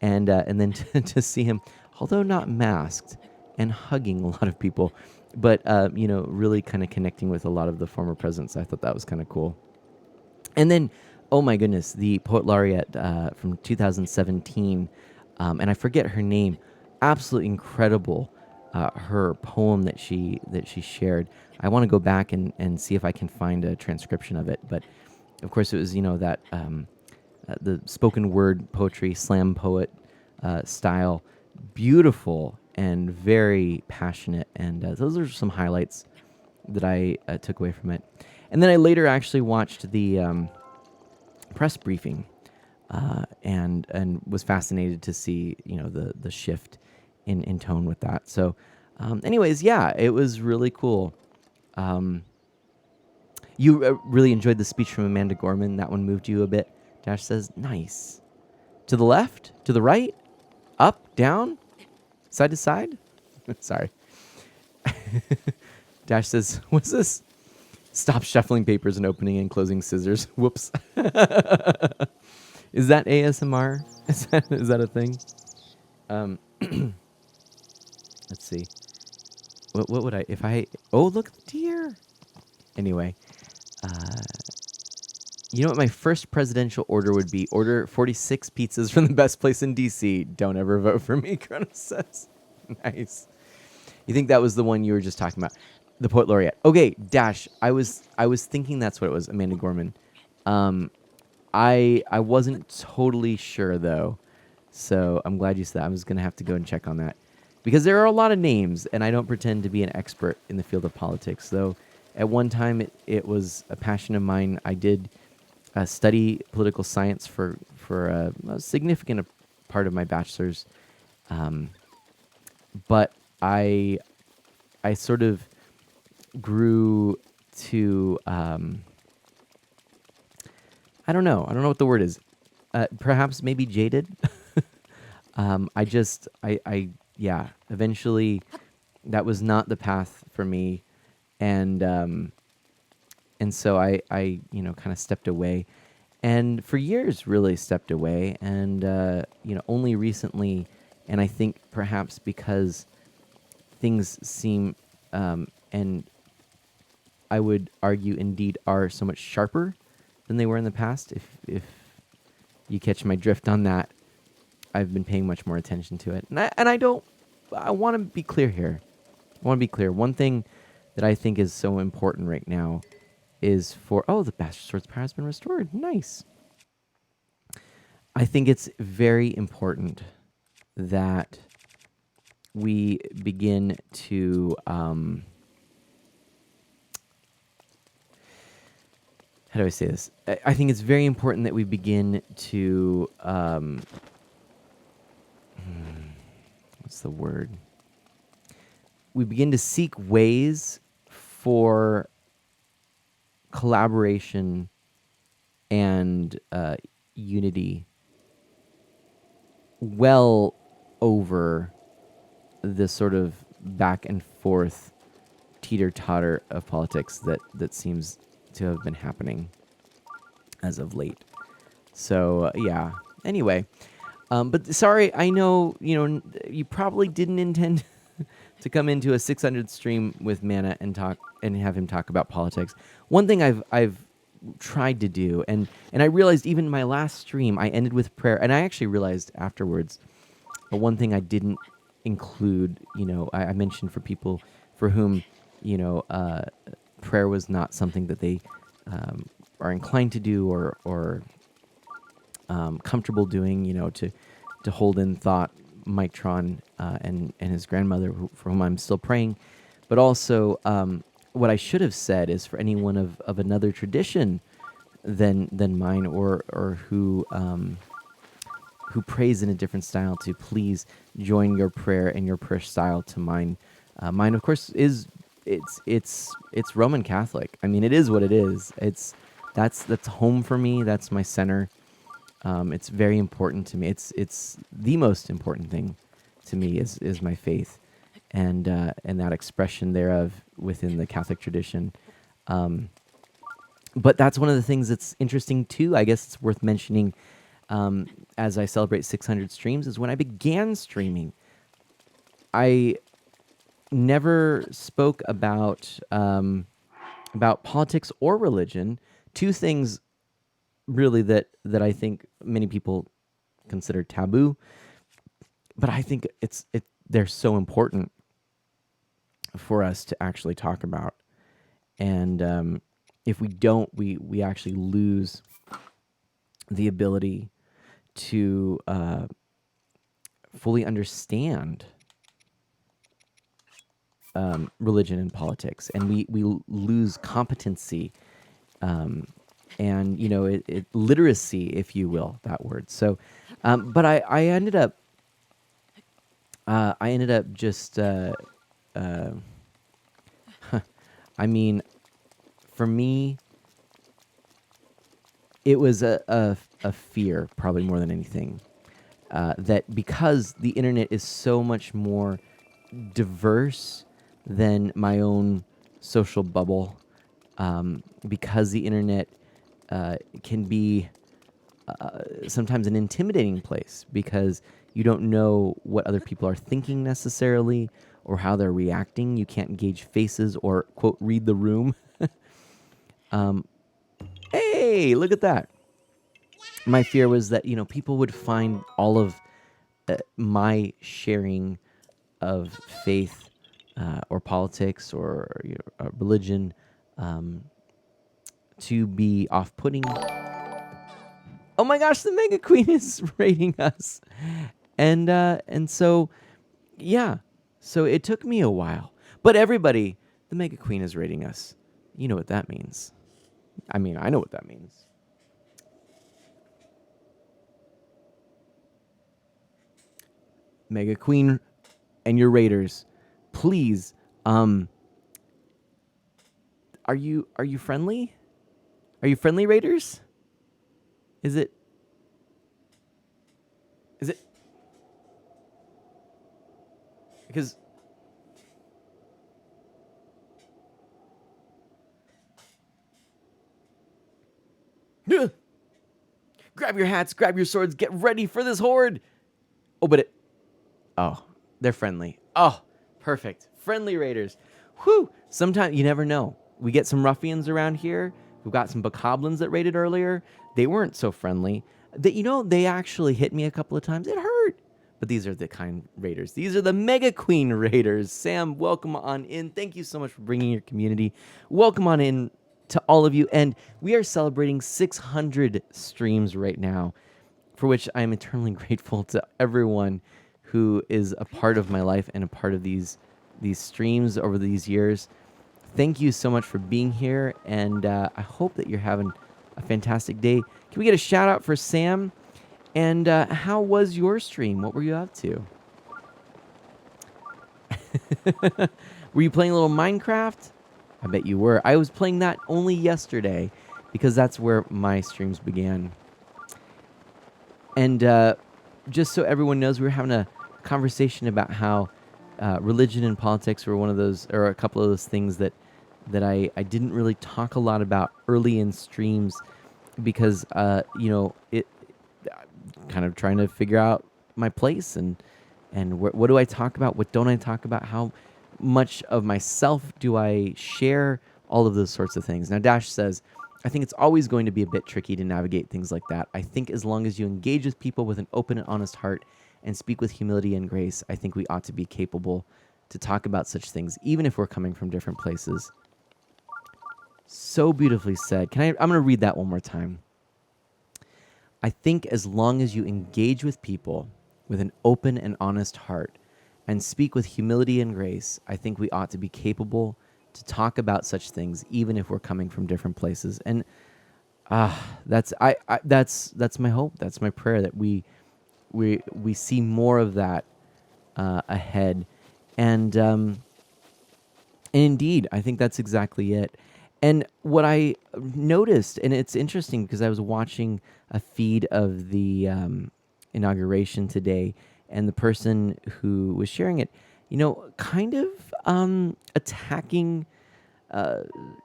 and then to see him, although not masked, and hugging a lot of people, but really kind of connecting with a lot of the former presidents. I thought that was kind of cool. And then, oh my goodness, the poet laureate from 2017, and I forget her name. Absolutely incredible. Her poem that she shared. I want to go back and see if I can find a transcription of it. But of course, it was that the spoken word poetry, slam poet style, beautiful and very passionate. And those are some highlights that I took away from it. And then I later actually watched the press briefing, and was fascinated to see the shift in tone with that. So, anyways, yeah, it was really cool. You really enjoyed the speech from Amanda Gorman. That one moved you a bit. Dash says, nice. To the left, to the right, up, down, side to side. Sorry. Dash says, what's this? Stop shuffling papers and opening and closing scissors. Whoops. Is that ASMR? Is that a thing? Let's see. What would I, if I, oh, look, deer. Anyway, you know what my first presidential order would be? Order 46 pizzas from the best place in D.C. Don't ever vote for me, Kronos says. Nice. You think that was the one you were just talking about? The poet laureate. Okay, Dash. I was thinking that's what it was, Amanda Gorman. I wasn't totally sure though, so I'm glad you said that. I was gonna have to go and check on that, because there are a lot of names, and I don't pretend to be an expert in the field of politics. Though, at one time it was a passion of mine. I did study political science for a significant part of my bachelor's, but I sort of grew to I don't know what the word is. Perhaps maybe jaded. Yeah. Eventually, that was not the path for me, and so I kind of stepped away, and for years really stepped away, and only recently, and I think perhaps because things seem, and I would argue indeed are so much sharper than they were in the past. If you catch my drift on that, I've been paying much more attention to it. I want to be clear here. I want to be clear. One thing that I think is so important right now is the Bastard Sword's power has been restored. Nice. I think it's very important that we begin to how do I say this? I think it's very important that we begin to what's the word? We begin to seek ways for collaboration and unity well over the sort of back and forth teeter-totter of politics that seems to have been happening as of late. So yeah. Anyway, but sorry, I know you probably didn't intend to come into a 600 stream with Mana and talk and have him talk about politics. One thing I've tried to do, and I realized even my last stream I ended with prayer, and I actually realized afterwards, but one thing I didn't include, I mentioned for people for whom prayer was not something that they are inclined to do or comfortable doing, to hold in thought Mike Tron and his grandmother, for whom I'm still praying. But also, what I should have said is for anyone of another tradition than mine, or who prays in a different style, to please join your prayer and your prayer style to mine. Mine, of course, it's Roman Catholic. I mean, it is what it is. That's home for me. That's my center. It's very important to me. It's the most important thing to me is my faith, and that expression thereof within the Catholic tradition. But that's one of the things that's interesting too. I guess it's worth mentioning as I celebrate 600 streams is when I began streaming. I never spoke about politics or religion, two things really that I think many people consider taboo, but I think they're so important for us to actually talk about. And if we don't, we actually lose the ability to fully understand religion and politics, and we lose competency and literacy, if you will, that word. So, but I ended up just I mean, for me, it was a fear, probably more than anything, that because the internet is so much more diverse than my own social bubble, because the internet can be sometimes an intimidating place because you don't know what other people are thinking necessarily or how they're reacting. You can't gauge faces or, quote, read the room. Hey, look at that. My fear was that, people would find all of my sharing of faith or politics or religion to be off-putting. Oh my gosh, the Mega Queen is rating us. And so, yeah. So it took me a while. But everybody, the Mega Queen is rating us. You know what that means. I mean, I know what that means. Mega Queen and your raiders, please, are you friendly? Are you friendly, raiders? Is it because grab your hats, grab your swords, get ready for this horde. Oh, they're friendly. Oh, perfect. Friendly raiders. Whew. Sometimes you never know. We get some ruffians around here. We've got some bokoblins that raided earlier. They weren't so friendly. They actually hit me a couple of times. It hurt. But these are the kind raiders. These are the Mega Queen raiders. Sam, welcome on in. Thank you so much for bringing your community. Welcome on in to all of you. And we are celebrating 600 streams right now, for which I am eternally grateful to everyone who is a part of my life and a part of these streams over these years. Thank you so much for being here, and I hope that you're having a fantastic day. Can we get a shout out for Sam? And how was your stream? What were you up to? Were you playing a little Minecraft? I bet you were. I was playing that only yesterday because that's where my streams began. And just so everyone knows, we were having a conversation about how religion and politics were one of those, or a couple of those things that I didn't really talk a lot about early in streams because it kind of trying to figure out my place and what do I talk about, what don't I talk about, how much of myself do I share, all of those sorts of things. Now Dash says, I think it's always going to be a bit tricky to navigate things like that. I think as long as you engage with people with an open and honest heart and speak with humility and grace, I think we ought to be capable to talk about such things, even if we're coming from different places. So beautifully said. I'm going to read that one more time. I think as long as you engage with people with an open and honest heart and speak with humility and grace, I think we ought to be capable to talk about such things, even if we're coming from different places. And that's my hope. That's my prayer that we see more of that ahead. And indeed, I think that's exactly it. And what I noticed, and it's interesting because I was watching a feed of the inauguration today, and the person who was sharing it, kind of attacking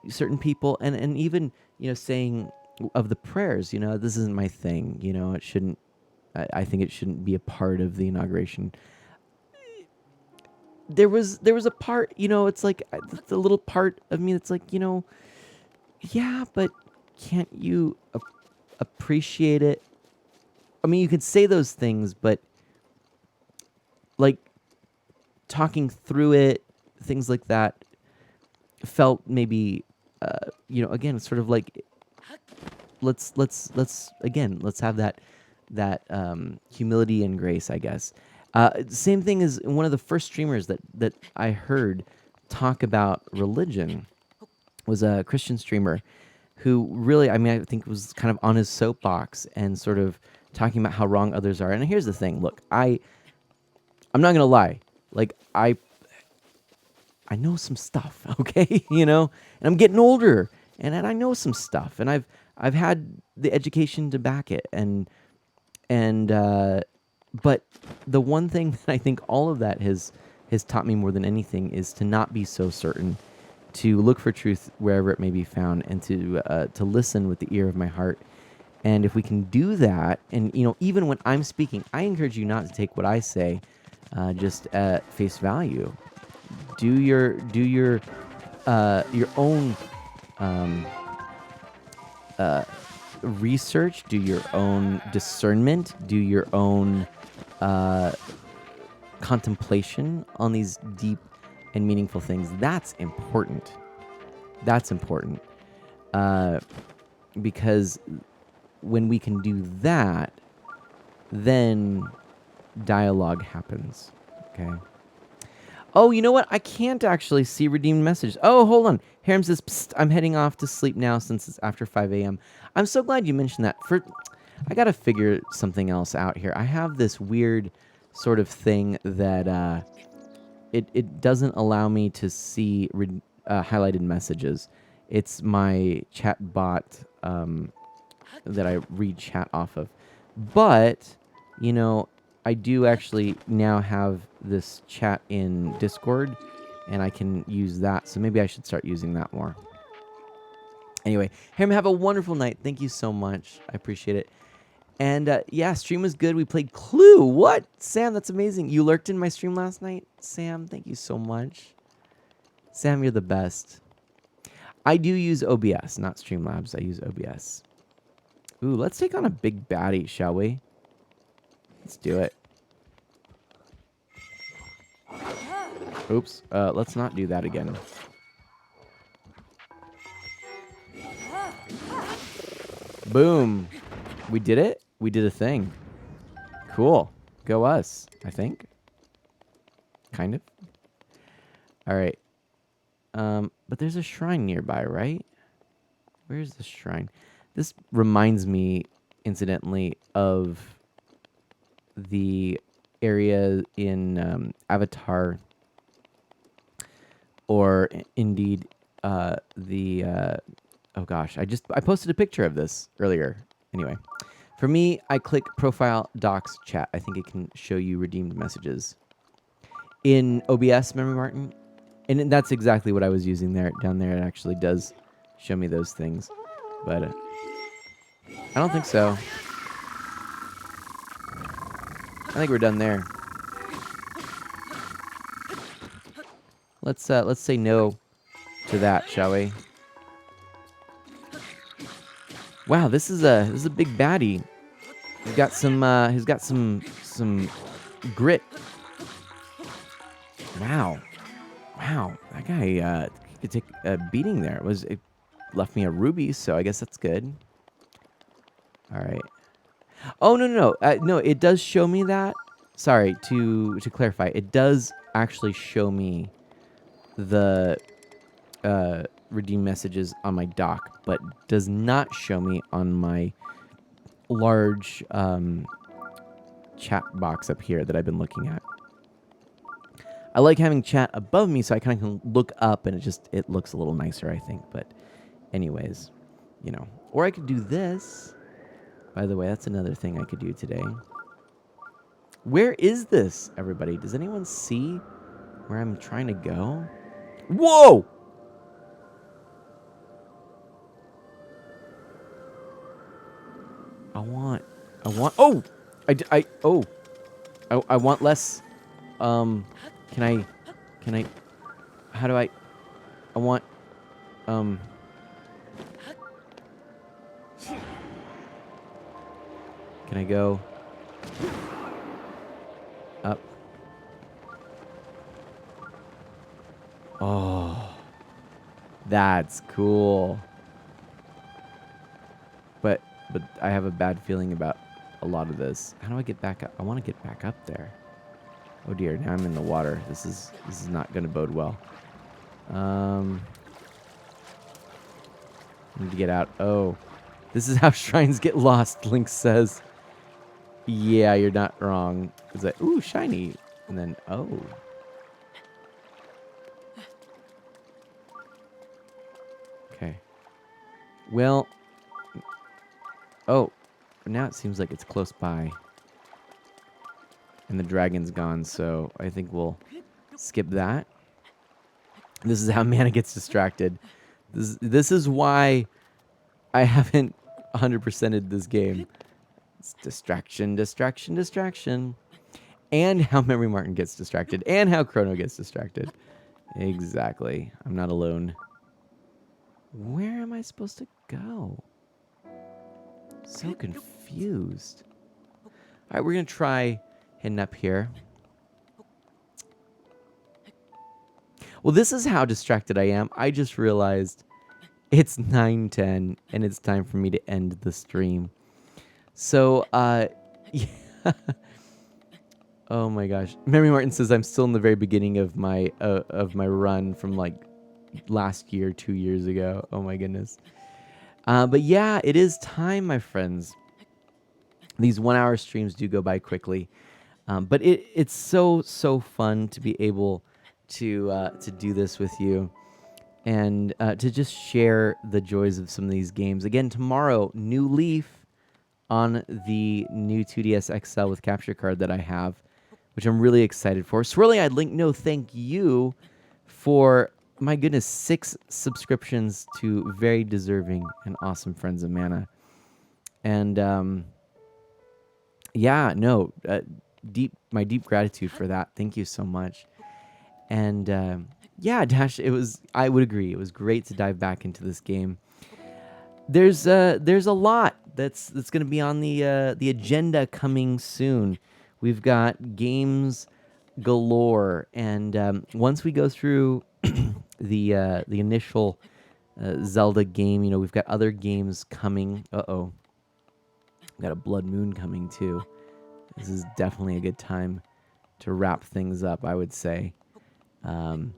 certain people, and even saying of the prayers, this isn't my thing. It shouldn't. I think it shouldn't be a part of the inauguration. There was a part, it's like the little part of me that's like, yeah, but can't you appreciate it? I mean, you could say those things, but like talking through it, things like that felt maybe, again, sort of like let's have that humility and grace, I guess. Same thing as one of the first streamers that I heard talk about religion was a Christian streamer who really, I mean, I think was kind of on his soapbox and sort of talking about how wrong others are. And here's the thing, look, I'm not gonna lie, like I know some stuff, okay, and I'm getting older, and I know some stuff, and I've had the education to back it, and but the one thing that I think all of that has taught me more than anything is to not be so certain, to look for truth wherever it may be found, and to listen with the ear of my heart. And if we can do that, and even when I'm speaking, I encourage you not to take what I say just at face value. Do your own research, do your own discernment, do your own contemplation on these deep and meaningful things. That's important. That's important. Because when we can do that, then dialogue happens. Okay. Oh, you know what? I can't actually see redeemed messages. Oh, hold on. Harem says, Psst, I'm heading off to sleep now since it's after 5 a.m. I'm so glad you mentioned that. I got to figure something else out here. I have this weird sort of thing that it doesn't allow me to see highlighted messages. It's my chat bot that I read chat off of. But, I do actually now have this chat in Discord, and I can use that. So maybe I should start using that more. Anyway, Harem, have a wonderful night. Thank you so much. I appreciate it. And yeah, stream was good. We played Clue. What? Sam, that's amazing. You lurked in my stream last night? Sam, thank you so much. Sam, you're the best. I do use OBS, not Streamlabs. I use OBS. Ooh, let's take on a big baddie, shall we? Let's do it. Oops. Let's not do that again. Boom. We did it? We did a thing. Cool. Go us, I think. Kind of. All right. But there's a shrine nearby, right? Where's the shrine? This reminds me, incidentally, of the area in Avatar or indeed oh gosh, I posted a picture of this earlier. Anyway, for me, I click profile docs chat. I think it can show you redeemed messages in OBS, Memory Martin, and that's exactly what I was using there. Down there, it actually does show me those things, but I don't think so. I think we're done there. Let's say no to that, shall we? Wow, this is a big baddie. He's got some grit. Wow, that guy could take a beating there. It left me a ruby, so I guess that's good. All right. Oh no! It does show me that. Sorry, to clarify, it does actually show me the redeem messages on my dock, but does not show me on my large chat box up here that I've been looking at. I like having chat above me so I kind of can look up and it looks a little nicer, I think. But anyways, you know. Or I could do this. By the way, that's another thing I could do today. Where is this, everybody? Does anyone see where I'm trying to go? Whoa! Oh! I want less, can I, how do I want, can I go up? Oh, that's cool. But I have a bad feeling about a lot of this. How do I get back up? I want to get back up there. Oh dear, now I'm in the water. This is not going to bode well. I need to get out. Oh, this is how shrines get lost, Link says. Yeah, you're not wrong. It's like, ooh, shiny. And then, oh. Okay. Well, oh, now it seems like it's close by. And the dragon's gone, so I think we'll skip that. This is how Mana gets distracted. This is why I haven't 100%ed this game. It's distraction, distraction, distraction. And how Memory Martin gets distracted. And how Chrono gets distracted. Exactly. I'm not alone. Where am I supposed to go? So confused. All right, we're going to try heading up here. Well, this is how distracted I am. I just realized it's 9:10 and it's time for me to end the stream. So, yeah. Oh my gosh. Memory Martin says I'm still in the very beginning of my run from like last year, 2 years ago. Oh my goodness. But yeah, it is time, my friends. These 1 hour streams do go by quickly. But it's so fun to be able to do this with you and to just share the joys of some of these games. Again, tomorrow, new leaf on the new 2DS XL with capture card that I have, which I'm really excited for. Swirly Eyed Link, no, thank you for, my goodness, 6 subscriptions to very deserving and awesome friends of Mana. And yeah, no, my deep gratitude for that. Thank you so much. And yeah, Dash, I would agree. It was great to dive back into this game. There's a lot that's going to be on the agenda coming soon. We've got games galore, and once we go through the initial Zelda game, you know, we've got other games coming. Uh-oh. We've got a Blood Moon coming too. This is definitely a good time to wrap things up, I would say. Oh,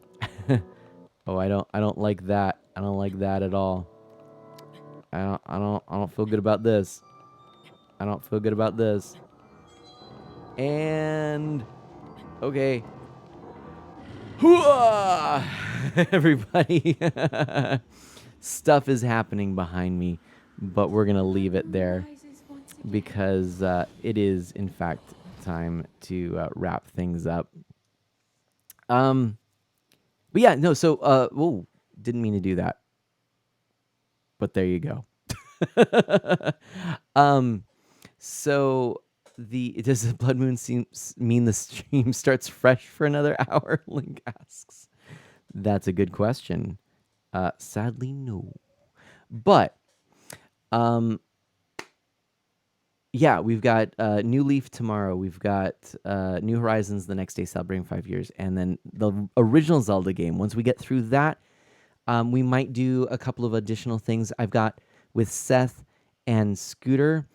I don't like that. I don't like that at all. I don't feel good about this. I don't feel good about this. And okay. Hooah! everybody. Stuff is happening behind me, but we're going to leave it there because it is, in fact, time to wrap things up. But yeah, no, so, whoa, didn't mean to do that, but there you go. So does the blood moon mean the stream starts fresh for another hour? Link asks. That's a good question. Sadly, no. But yeah, we've got New Leaf tomorrow. We've got New Horizons the next day, celebrating 5 years, and then the original Zelda game. Once we get through that, we might do a couple of additional things. I've got with Seth and Scooter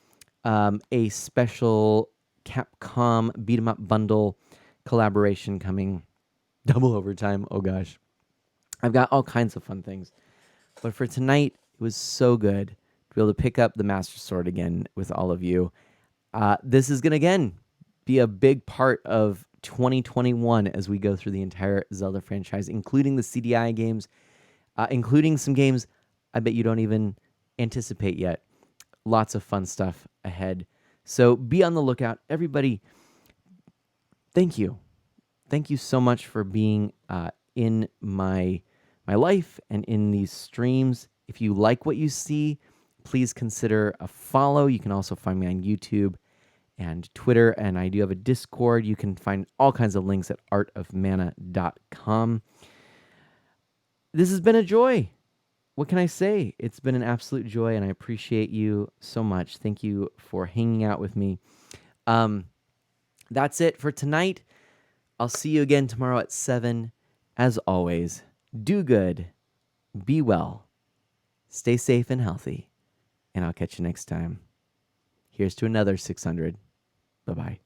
a special Capcom beat 'em up bundle collaboration coming. Double overtime. Oh gosh, I've got all kinds of fun things. But for tonight, it was so good to be able to pick up the Master Sword again with all of you. This is going to, again, be a big part of 2021 as we go through the entire Zelda franchise, including the CDI games, including some games I bet you don't even anticipate yet. Lots of fun stuff ahead. So be on the lookout. Everybody, thank you. Thank you so much for being in my life and in these streams. If you like what you see, please consider a follow. You can also find me on YouTube and Twitter, and I do have a Discord. You can find all kinds of links at artofmana.com. This has been a joy. What can I say? It's been an absolute joy, and I appreciate you so much. Thank you for hanging out with me. That's it for tonight. I'll see you again tomorrow at 7. As always, do good, be well, stay safe and healthy, and I'll catch you next time. Here's to another 600. Bye-bye.